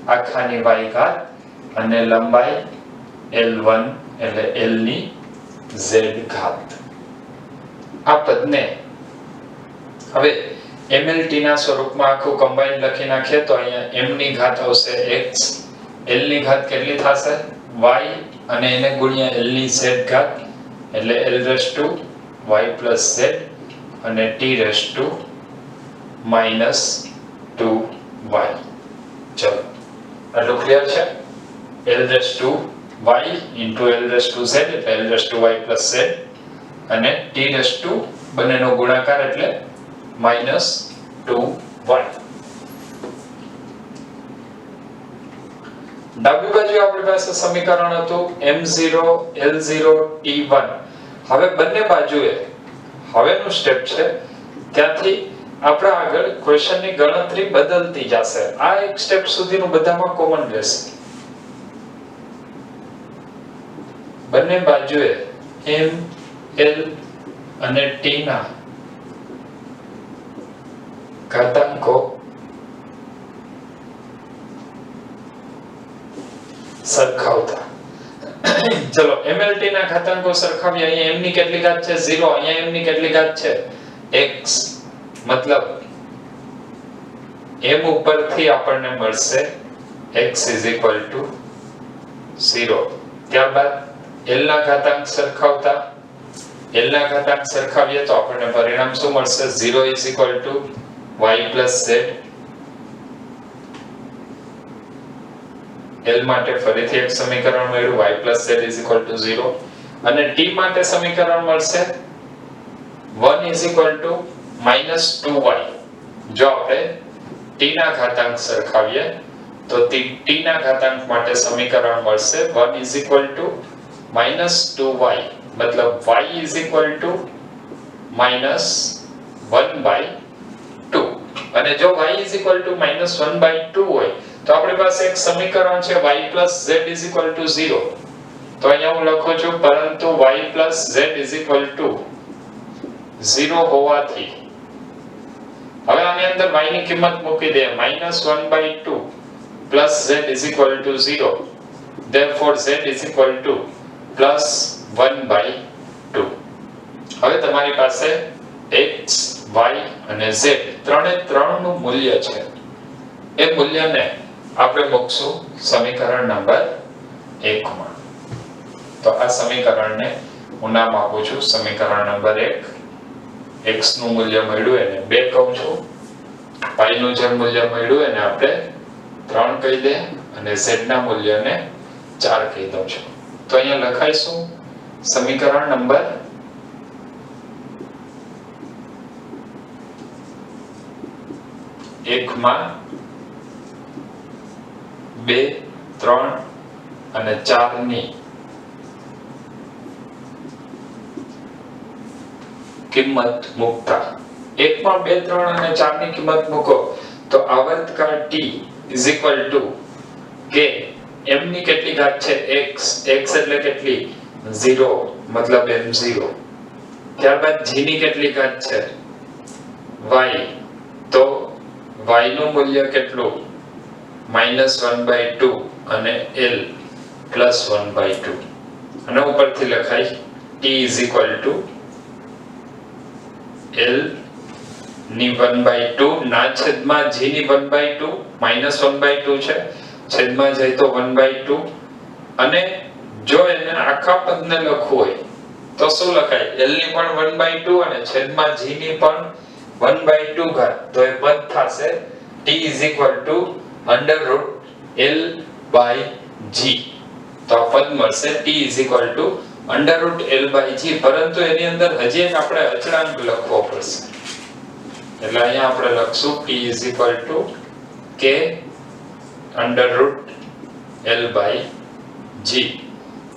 આખાની y ઘાત અને લંબાઈ l1 એટલે l ની z ઘાત. આ પદને હવે mlt ના સ્વરૂપમાં આખું કમ્બાઈન લખી નાખીએ તો અહીંયા m ની ઘાત આવશે x, l ની ઘાત કેટલી થશે y અને એને ગુણ્યા l ની z ઘાત એટલે l⁻y + z અને t⁻−2y. ચલો આટલું ક્લિયર છે? l⁻y * l⁻z એટલે l⁻y + z અને t⁻2 બંનેનો ગુણાકાર એટલે -2y. ડાબી બાજુ આપણી પાસે સમીકરણ હતું m0 l0 t1. હવે બંને બાજુએ હવેનું સ્ટેપ છે ત્યાંથી આપણા આગળ ક્વેશ્ચનની ગણતરી બદલતી જશે. આ એક સ્ટેપ સુધીનું બધામાં કોમન રહેશે. બંને બાજુએ m l અને t ના ઘાતાંકો સરખાવતા. ચલો mlt ના ઘાતાંકો સરખાવીએ. અહીંયા m ની કેટલી ઘાત છે 0, અહીંયા m ની કેટલી ઘાત છે x. મતલબ m ઉપરથી આપણને મળશે x = 0. ત્યારબાદ l ના ઘાતાંક સરખાવતા l ના ઘાતાંક સરખાવીએ તો આપણને પરિણામ શું મળશે 0 y z l માટે ફરીથી એક સમીકરણ મળ્યું y z 0 અને t માટે સમીકરણ મળશે 1 -2y જો આપણે t ના ઘાતાંક સરખાવીએ તો t ના ઘાતાંક માટે સમીકરણ મળશે 1 -2y मतलब y -1/2 અને જો y -1/2 હોય તો આપણી પાસે એક સમીકરણ છે y z 0 તો અહીંયા હું લખું છું પરંતુ y z 0 હોવાથી હવે આની અંદર y ની કિંમત મૂકી દે -1/2 z 0 therefore z +1/2 હવે તમારી પાસે x y અને z ત્રણનું મૂલ્ય છે એ મૂલ્યને આપણે મૂકશું સમીકરણ નંબર 1 માં તો આ સમીકરણને હું નામ આપું છું સમીકરણ નંબર 1 x નું મૂલ્ય મળ્યું એને 2 કહું છું y નું જે મૂલ્ય મળ્યું એને આપણે 3 કહી દે અને z ના મૂલ્યને 4 કહી દઉં છું તો અહીંયા લખાઈશું સમીકરણ નંબર 1 માં 2 3 અને 4 ની કિંમત મૂકતા 1 માં 2 3 અને 4 ની કિંમત મૂકો તો આવર્તકાળ t કે m ની કેટલી ઘાત છે x એટલે કેટલી 0 મતલબ m0 ત્યારબાદ g ની કેટલી ઘાત છે y તો y નું મૂલ્ય કેટલું -1/2 અને l +1/2 અને ઉપરથી લખાય t l ની 1/2 ના છેદમાં g ની 1/2 -1/2 છે છેદમાં જાય તો 1/2 અને જો એને આખા પદને લખવું હોય તો શું લખાય l ની પણ 1/2 અને છેદમાં g ની પણ 1/2 ઘાત તો એ પદ થશે t √l/g તો આ પદ મળશે t √l/g પરંતુ એની અંદર હજી એક આપણે અચળાંક લખવો પડશે એટલે અહીંયા આપણે લખશું t k √l/g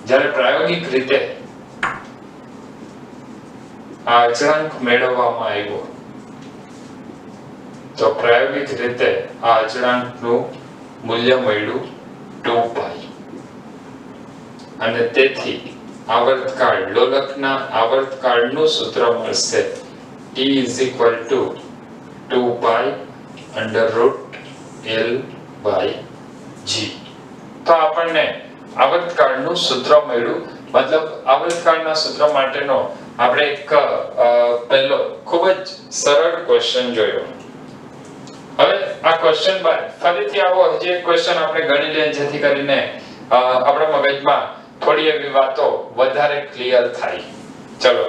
જ્યારે પ્રાયોગિક રીતે આ અચળાંક મેળવવામાં આવ્યો તો પ્રાયોગિક રીતે આ અચળાંકનું મૂલ્ય મળ્યું 2π અને તેથી આવર્તકાળ લોલકના આવર્તકાળનું સૂત્ર મળશે t 2π √l/g તો આપણને આવર્તકાળનું સૂત્ર મળ્યું મતલબ આવર્તકાળના સૂત્ર માટેનો આપણે એક પહેલો ખૂબ જ સરળ ક્વેશ્ચન જોયો હવે આ ક્વેશ્ચન બાદ ફરીથી આવો હજી એક ક્વેશ્ચન આપણે ગણી લઈએ જેથી કરીને આપણા મગજમાં થોડી એવી વાતો વધારે ક્લિયર થાય ચલો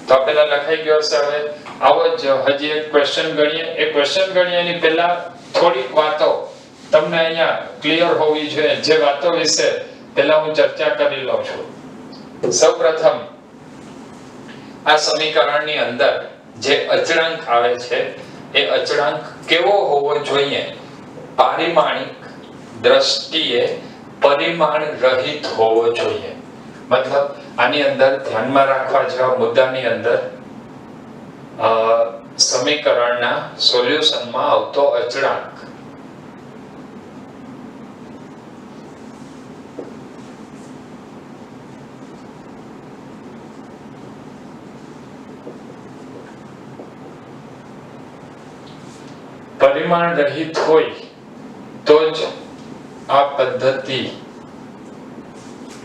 તો પહેલા લખાઈ ગયો છે હવે આવો જ હજી એક ક્વેશ્ચન ગણીએ એ ક્વેશ્ચન ગણીએ એની પહેલા થોડીક વાતો તમને અહીંયા ક્લિયર હોવી જોઈએ જે વાતો વિશે પહેલા હું ચર્ચા કરી લઉં છું સૌપ્રથમ આ સમીકરણની અંદર જે અચળાંક આવે છે એ અચળાંક કેવો હોવો જોઈએ પારિમાણિક દ્રષ્ટિએ પરિમાણ રહિત હોવો જોઈએ મતલબ આની અંદર ધ્યાનમાં રાખવા જેવા મુદ્દાની અંદર સમીકરણના સોલ્યુશનમાં આવતો અચળાંક પરિમાણ રહિત હોય તો જ આ પદ્ધતિ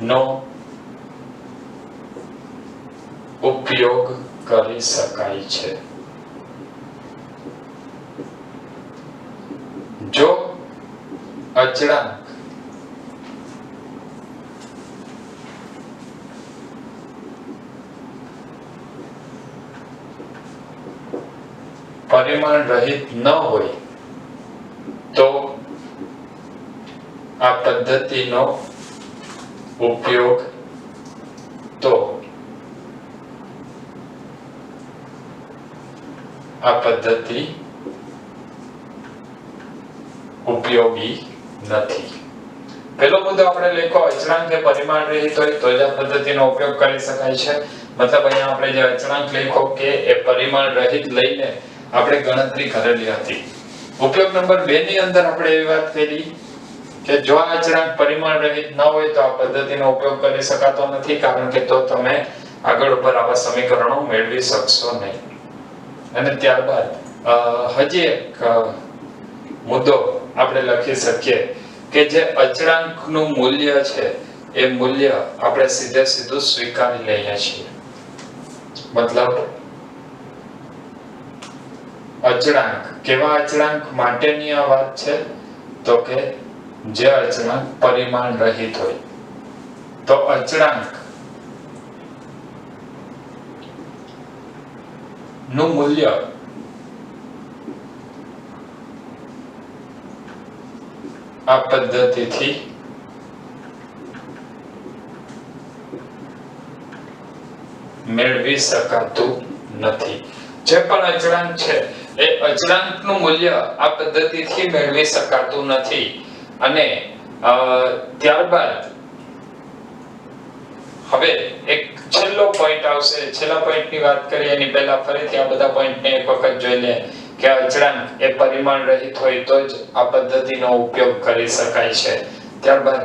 નો ઉપયોગ કરી શકાય છે જો અચળાંક પરિમાણ રહિત ન હોય તો આ પદ્ધતિનો ઉપયોગ ઉપયોગી નથી. પહેલો મુદ્દો આપણે લખ્યો અચળાંક એ પરિમાણ રહિત હોય તો જ આ પદ્ધતિનો ઉપયોગ કરી શકાય છે. મતલબ અહીંયા આપણે જે અચળાંક લખ્યો કે એ પરિમાણ રહિત લઈને આપણે ગણતરી કરેલી હતી. ઉપયોગ નંબર 2 ની અંદર આપણે એવી વાત કરી કે જો આ અચળાંક પરિમાણ રહિત ન હોય તો આ પદ્ધતિનો ઉપયોગ કરી શકાતો નથી, કારણ કે તો તમે આગળ ઉપર આવા સમીકરણો મેળવી શકશો નહીં. અને ત્યારબાદ હજી એક મુદ્દો આપણે લખી શકીએ કે જે અચળાંકનું મૂલ્ય છે એ મૂલ્ય આપણે સીધું સ્વીકારી લઈએ છીએ. મતલબ અચળાંક કેવા અચળાંક માટેની આ વાત છે તો કે જે અચળાંક પરિમાણ રહિત હોય. તો અચળાંક નું મૂલ્ય આ પદ્ધતિથી મેળવી શકાતું નથી. જે પણ અચળાંક છે એ અચળાંકનું મૂલ્ય આ પદ્ધતિથી મેળવી શકાતું નથી. અને ત્યારબાદ હવે એક છેલ્લો પોઈન્ટ આવશે. છેલ્લા પોઈન્ટની વાત કરીએ એની પહેલા ફરીથી આ બધા પોઈન્ટને એક વખત જોઈ લે કે અચળાંક એ પરિમાણ રહિત હોય તો જ આ પદ્ધતિનો ઉપયોગ કરી શકાય છે. ત્યારબાદ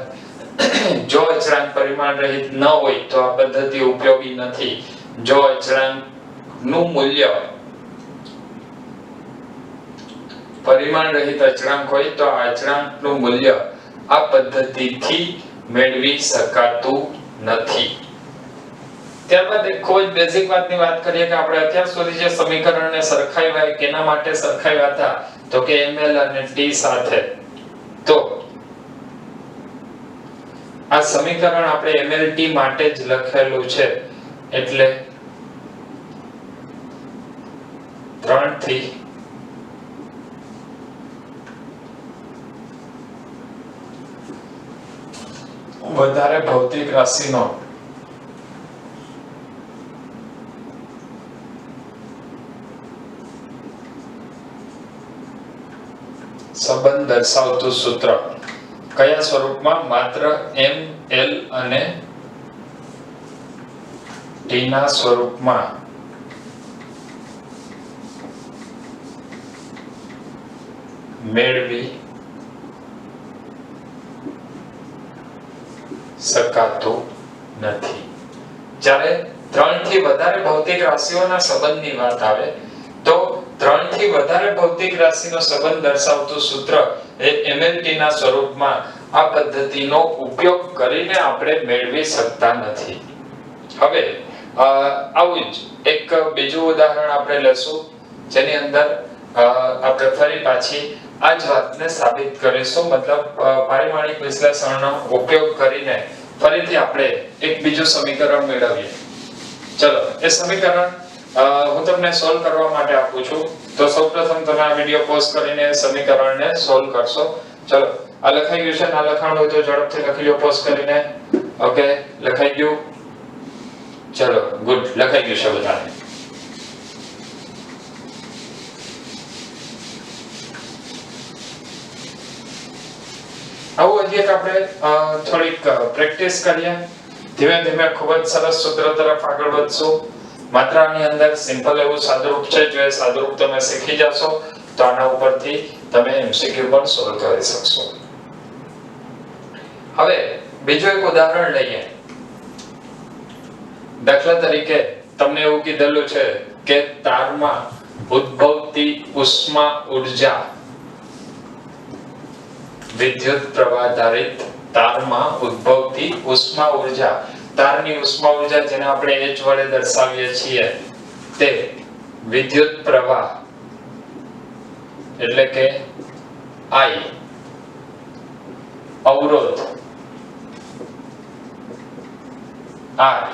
જો અચળાંક પરિમાણ રહિત ન હોય તો આ પદ્ધતિ ઉપયોગી નથી. જો અચળાંકનું મૂલ્ય પરિમાણ રહિત અચળાંક હોય તો આ અચળાંકનું મૂલ્ય આ પદ્ધતિથી મેળવી શકાતું નથી. ત્યારબાદ એક ખૂબ જ બેઝિક વાતની વાત કરીએ કે આપણે અત્યાર સુધી જે સમીકરણને સરખાવ્યા કેના માટે સરખાવ્યા હતા તો કે ml અને t સાથે. તો આ સમીકરણ આપણે mlt માટે જ લખેલું છે એટલે 3 થી વધારે ભૌતિક રાશિનો સંબંધ દર્શાવતું સૂત્ર કયા સ્વરૂપમાં? માત્ર m l અને t ના સ્વરૂપમાં મેળવી શકાતું નથી. જ્યારે 3 થી વધારે ભૌતિક રાશિઓના સંબંધની વાત આવે તો 3 થી વધારે ભૌતિક રાશિનો સંબંધ દર્શાવતું સૂત્ર એ mlt ના સ્વરૂપમાં આ પદ્ધતિનો ઉપયોગ કરીને આપણે મેળવી શકતા નથી. હવે આવું જ એક બીજું ઉદાહરણ આપણે લેશું જેની અંદર આપણે ફરી પાછી આ જ વાતને સાબિત કરીશું. મતલબ પારિમાણિક વિશ્લેષણનો ઉપયોગ કરીને ફરીથી આપણે એક બીજું સમીકરણ મેળવીએ. ચલો એ સમીકરણ હું તમને સોલ્વ કરવા માટે આપું છું. તો સૌપ્રથમ તમે આ વિડિયો પોઝ કરીને સમીકરણને સોલ્વ કરશો. ચલો આ લખાઈ ગયું છે. ના લખાણ હોય તો ઝડપથી લખી લો પોઝ કરીને. ઓકે લખાઈ ગયું? ચલો ગુડ, લખાઈ ગયું છે બધાને. આવું હજી એક આપણે થોડીક પ્રેક્ટિસ કરીએ. ધીમે ધીમે ખૂબ જ સરસ સૂત્ર તરફ આગળ વધશું. માત્ર આની અંદર સિમ્પલ એવું સાદુરૂપ છે. જો એ સાદુરૂપ તમે શીખી જશો તો આના ઉપરથી તમે એમસીક્યુ પણ સોલ્વ કરી શકશો. હવે બીજું એક ઉદાહરણ લઈએ. દાખલા તરીકે તમને એવું કીધેલું છે કે તારમાં ઉદ્ભવતી ઉષ્મા ઉર્જા વિદ્યુત પ્રવાહ આધારિત તારમાં ઉદ્ભવતી ઉષ્મા ઉર્જા, તારની ઉષ્મા ઉર્જા જેને આપણે h વડે દર્શાવીએ છીએ તે વિદ્યુત પ્રવાહ એટલે કે I, અવરોધ R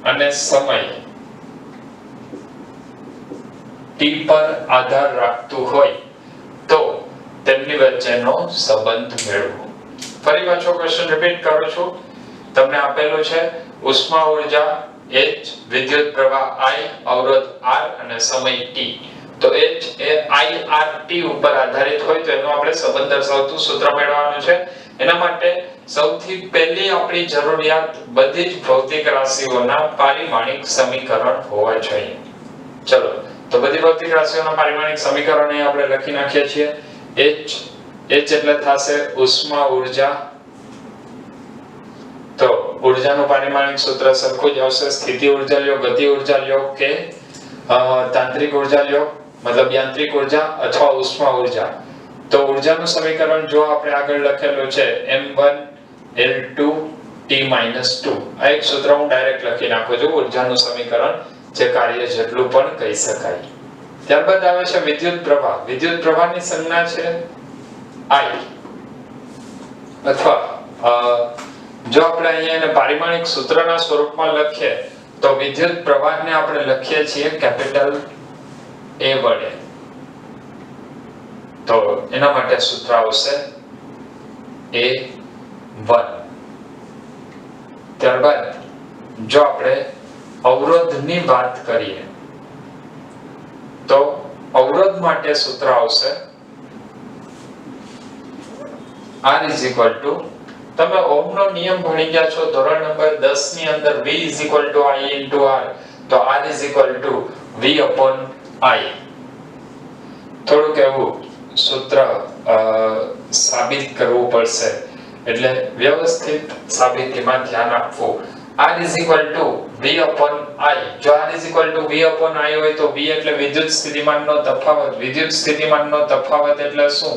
અને સમય t પર આધાર રાખતું હોય તો તેમની વચ્ચેનો સંબંધ મેળવો. ફરી પાછો ક્વેશ્ચન રિપીટ કરું છું. તમને આપેલું છે ઉષ્મા ઊર્જા h, વિદ્યુત પ્રવાહ I, અવરોધ R અને સમય t. તો h એ IRT ઉપર આધારિત હોય તો એનો આપણે સંબંધ દર્શાવતું સૂત્ર મેળવવાનું છે. એના માટે સૌથી પહેલી આપણી જરૂરિયાત બધી જ ભૌતિક રાશિઓના પારિમાણિક સમીકરણ હોવા જોઈએ. ચલો તો બધી ભૌતિક રાશિઓના પારિમાણિક સમીકરણ અહીં આપણે લખી નાખીએ છીએ. h એટલે થશે ઉષ્મા ઊર્જા. તો ઊર્જાનું પારિમાણિક સૂત્ર સરખું જ આવશે. સ્થિતિ ઊર્જા લ્યો, ગતિ ઊર્જા લ્યો કે તાંત્રિક ઊર્જા લ્યો, મતલબ યાંત્રિક ઊર્જા અથવા ઉષ્મા ઊર્જા. તો ઊર્જાનું સમીકરણ જો આપણે આગળ લખેલું છે m1l2 t-2. આ એક સૂત્ર હું ડાયરેક્ટ લખી નાખું છું. ઊર્જાનું સમીકરણ જે કાર્ય જેટલું પણ કહી શકાય. ત્યારબાદ આવે છે વિદ્યુત પ્રવાહ. વિદ્યુત પ્રવાહની સંજ્ઞા છે I. અથવા જો આપણે અહીંયા એને પારિમાણિક સૂત્રના સ્વરૂપમાં લખીએ તો વિદ્યુત પ્રવાહને આપણે લખીએ છીએ કેપિટલ A વડે. તો એના માટે સૂત્ર આવશે A1. ત્યારબાદ જો આપણે અવરોધની વાત કરીએ તો અવરોધ માટે સૂત્ર આવશે R is equal to, તમે ઓહમનો નિયમ ભણી ગયા છો ધોરણ નંબર 10 ની અંદર V is equal to I into R. તો R is equal to V upon I. થોડુંક એવું સૂત્ર સાબિત કરવું પડશે એટલે વ્યવસ્થિત સાબિતીમાં ધ્યાન આપવું. R is equal to V upon I. જો R is equal to V upon I હોય તો V એટલે વિદ્યુત સ્થિતિમાનનો તફાવત. વિદ્યુત સ્થિતિમાનનો તફાવત એટલે શું?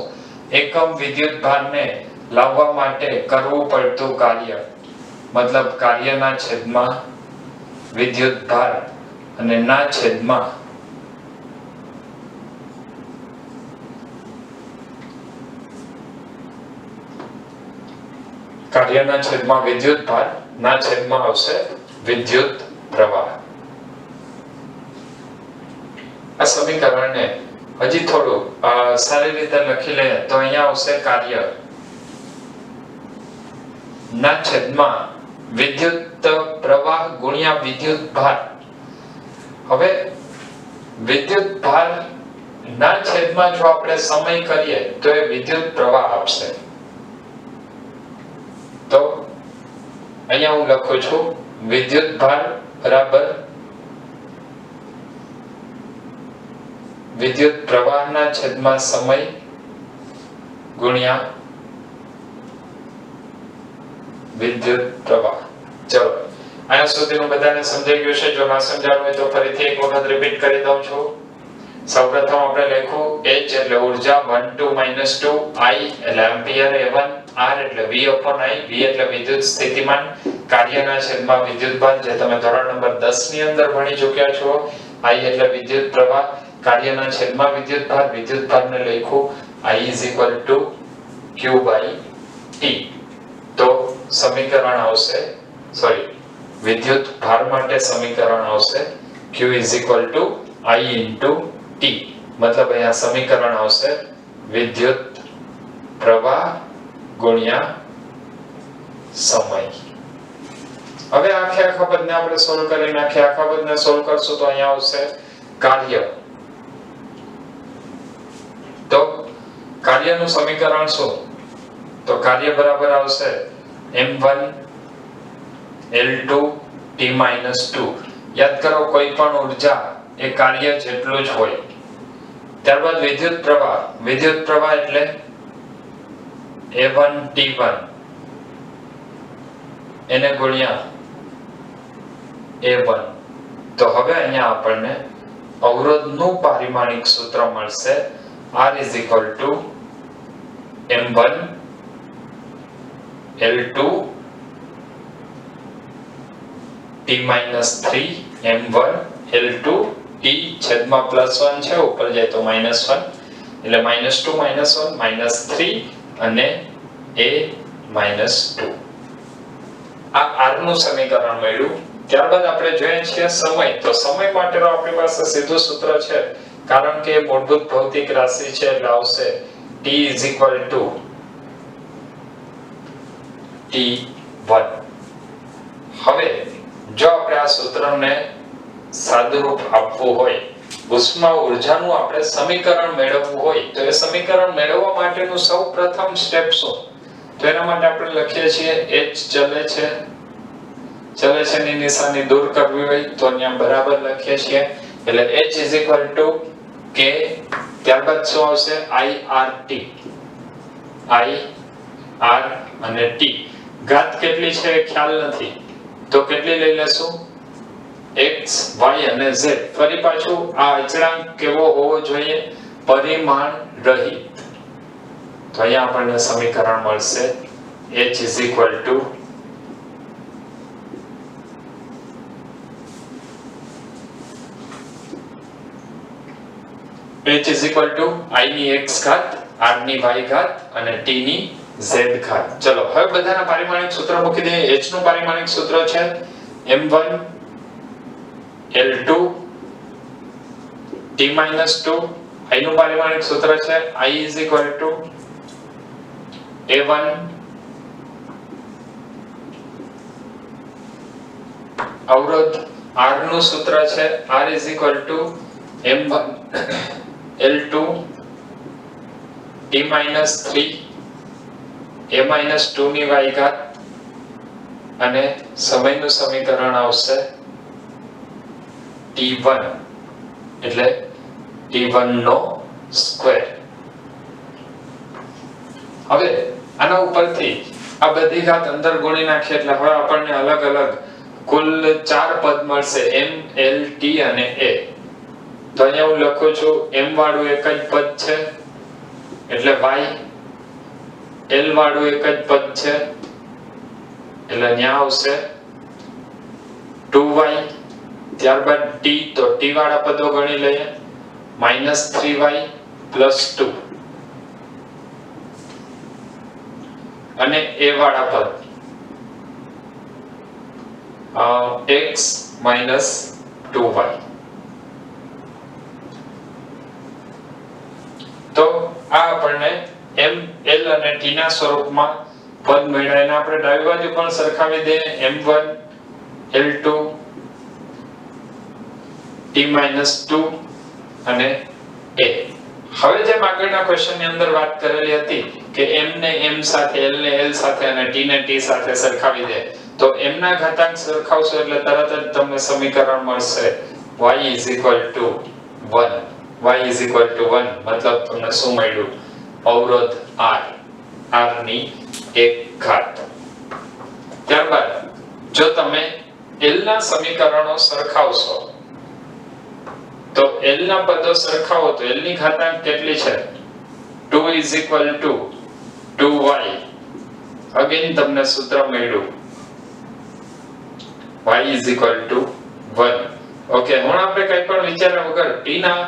એકમ વિદ્યુત ભારને લાવવા માટે કરવું પડતું કાર્ય. મતલબ કાર્યના છેદમાં વિદ્યુત ભાર અને ના છેદમાં કાર્યના છેદમાં વિદ્યુત ભાર, ના છેદમાં આવશે વિદ્યુત પ્રવાહ. આ સમીકરણને હજી થોડું સારી રીતે લખી લઈએ તો અહીંયા આવશે કાર્ય ના છેદમાં વિદ્યુત પ્રવાહ ગુણ્યા વિદ્યુત ભાર. હવે વિદ્યુત ભાર ના છેદમાં જો આપણે સમય કરીએ તો એ વિદ્યુત પ્રવાહ આપશે. તો અહીંયા હું લખું છું વિદ્યુત ભાર બરાબર વિદ્યુત પ્રવાહના છેદમાં સમય ગુણ્યા વિદ્યુત પ્રવાહ. ચલો અહીંયા સુધીનું બધાને સમજાઈ ગયું છે? જો ના સમજાણું હોય તો ફરીથી એક વખત રિપીટ કરી દઉં છું. સૌપ્રથમ આપણે લખવું h એટલે ઊર્જા 1 2 -2, I એટલે એમ્પિયર, A1, R એટલે V upon I, V એટલે વિદ્યુત સ્થિતિમાન, કાર્યના છેદમાં વિદ્યુત ભાર જે તમે ધોરણ નંબર 10 ની અંદર ભણી ચૂક્યા છો, I એટલે વિદ્યુત પ્રવાહ, કાર્યના છેદમાં વિદ્યુત ભારને લખું I is equal to Q by T. તો સમીકરણ આવશે વિદ્યુત ભાર માટે સમીકરણ આવશે Q is equal to I into T. મતલબ અહીંયા સમીકરણ આવશે વિદ્યુત પ્રવાહ ગુણ્યા સમય. હવે આખા પદને આપણે સોલ્વ કરી નાખીએ. આખા પદને સોલ્વ કરશું તો અહીંયા આવશે કાર્ય. તો કાર્યનું સમીકરણ શું? તો કાર્ય બરાબર આવશે m1 l2 t-2. યાદ કરો કોઈ પણ ઊર્જા એ કાર્ય જેટલું જ હોય. ત્યારબાદ વિદ્યુત પ્રવાહ એટલે A1 t1 એને ગુણ્યા A1. તો હવે અહીંયા આપણને અવરોધનું પારિમાણિક સૂત્ર મળશે R is equal to m1 l2 t-3 m1 l2 t છેદમાં +1 છે, ઉપર જાય તો -1 એટલે -2 -1 -3 અને a-2. આ r નું સમીકરણ મળ્યું. ત્યારબાદ આપણે જોઈએ છીએ સમય. તો સમય માટેનો આપણી પાસે સીધું સૂત્ર છે કારણ કે મૂળભૂત ભૌતિક રાશિ છે એટલે આવશે t T1. હવે જો આપણે આ સૂત્રને સાદુરૂપ આપવું હોય, ઉષ્મા ઊર્જાનું આપણે સમીકરણ મેળવવું હોય, તો એ સમીકરણ મેળવવા માટેનું સૌપ્રથમ સ્ટેપ શું? તો એના માટે આપણે લખીએ છીએ h ચલે છે ની નિશાની દૂર કરવી હોય તો અહીંયા બરાબર લખીએ છીએ, એટલે h k, ત્યારબાદ શું આવશે IRT, IR અને T. ઘાત કેટલી છે ખ્યાલ નથી, તો કેટલી લઈ લેશું? x, y અને z. ફરી પાછું આ અચળાંક કેવો હોવો જોઈએ? પરિમાણ રહિત. તો અહીંયા આપણને સમીકરણ મળશે h I ની x ઘાત, r ની y ઘાત અને t ની z ઘાત. ચલો હવે બધાના પારિમાણિક સૂત્ર મૂકી દઈએ. h નું પારિમાણિક સૂત્ર છે m1 L2 T-2. I નું પારિમાણિક સૂત્ર છે I A1 અવરોધ R નું સૂત્ર છે R M1 L2 T-3 A-2 ની y ઘાત અને સમયનું સમીકરણ આવશે T1 એટલે T1 નો સ્ક્વેર. હવે આના ઉપરથી આ બધી ઘાત અંદર ગુણી નાખીએ એટલે હવે આપણને અલગ અલગ કુલ 4 પદ મળશે m, l, t અને a. તો અહીંયા હું લખું છું m વાળું એક જ પદ છે એટલે y, l વાળું એક જ પદ છે એટલે અહીંયા આવશે 2y, ત્યારબાદ t, તો t વાળા પદો ગણી લઈએ -3y + 2 અને a વાળા પદ x - 2y. તો આ આપણને m, l અને t ના સ્વરૂપમાં પદ મળ્યા. એને આપણે ડાબી બાજુ પણ સરખાવી દઈએ m1 L2 T-2 અને a. હવે જેમ આગળના ક્વેશ્ચન ની અંદર વાત કરેલી હતી કે m ને m સાથે, l ને l સાથે અને t ને t સાથે સરખાવી દે, તો m ના ઘાતાંક સરખાવશો એટલે તરત જ તમને સમીકરણ મળશે y = 1. y = 1 મતલબ તમને શું મળ્યું? અવરોધ r, r ની 1 ઘાત. ત્યારબાદ જો તમે l ના સમીકરણો સરખાવશો તો l ના પદો સરખાવો તો l ની ઘાતાંક કેટલી છે? 2 = 2y. અગેન તમને સૂત્ર મળ્યું y = 1. ઓકે, હું આપણે કંઈ પણ વિચાર્યા વગર t ના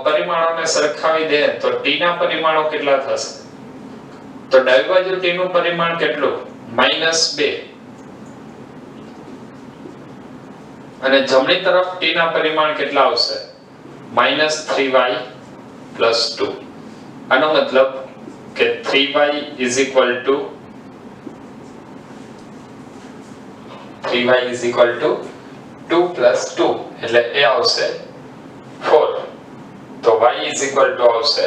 પરિમાણોને સરખાવી દે તો t ના પરિમાણો કેટલા થશે? તો ડાબી બાજુ t નું પરિમાણ કેટલું? -2 અને જમણી તરફ t ના પરિમાણ કેટલા આવશે? -3y + 2. આનો મતલબ કે 3y = 2 + 2 એટલે એ આવશે 4. તો y આવશે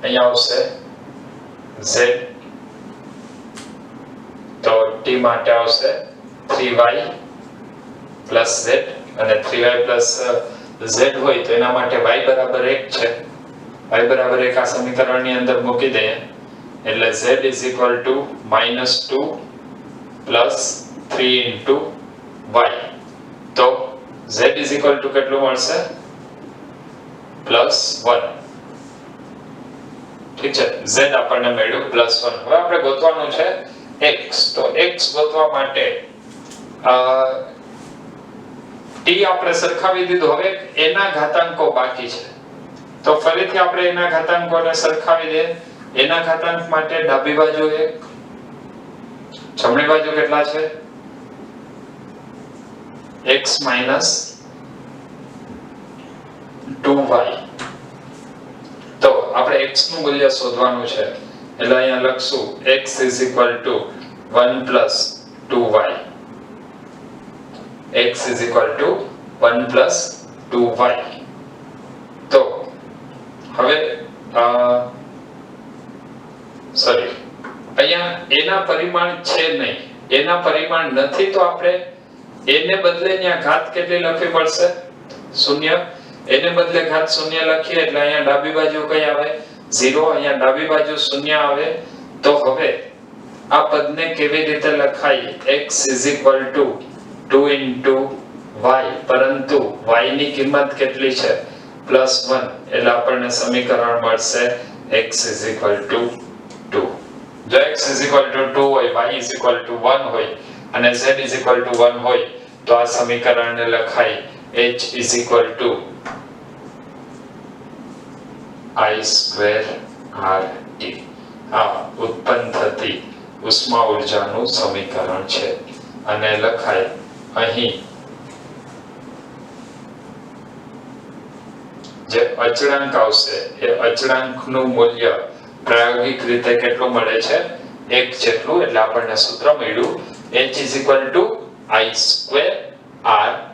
અહીંયા આવશે z. તો t માટે આવશે 3y + z અને 3y + z હોય તો એના માટે y = 1 છે. y = 1 આ સમીકરણની અંદર મૂકી દઈએ એટલે z = -2 + 3 y. તો z = કેટલું મળશે? +1. ઠીક છે, z આપણને મળ્યું +1. હવે આપણે ગોતવાનું છે x. તો x ગોતવા માટે t આપણે સરખાવી દીધું, હવે એના ઘાતાંકો બાકી છે. તો ફરીથી આપણે એના ઘાતાંકોને સરખાવી દઈએ એના ઘાતાંક માટે ડાબી બાજુ 1, જમણી બાજુ કેટલા છે? x minus 2y. તો આપણે x નું મૂલ્ય શોધવાનું છે એટલે અહીંયા લખશું x is equal to 1 plus 2y. x is equal to 1 plus 2y. તો હવે સોરી અહીંયા એના પરિમાણ છે નહીં, એના પરિમાણ નથી તો આપણે એને બદલે ત્યાં ઘાત કેટલી લખવી પડશે? 0. એને બદલે ઘાત 0 લખીએ એટલે અહીંયા ડાબી બાજુ કઈ આવે? 0. અહીંયા ડાબી બાજુ 0 આવે. તો હવે આ પદને કેવી રીતે લખાય? x is equal to 2 into y, પરંતુ y ની કિંમત કેટલી છે? +1. એટલે આપણને સમીકરણ મળશે x is equal to 2. જો x is equal to 2 હોય, y is equal to 1 હોય અને z is equal to 1 હોય તો આ સમીકરણને લખાય h is equal to I square RT. આ ઉત્પન્ન થતી ઉષ્મા ઊર્જાનું સમીકરણ છે અને લખાય અહીં જે અચળાંક આવશે એ અચળાંકનું મૂલ્ય પ્રાયોગિક રીતે કેટલું મળે છે? 1 જેટલું. એટલે આપણને સૂત્ર મળ્યું h is equal to I square RT.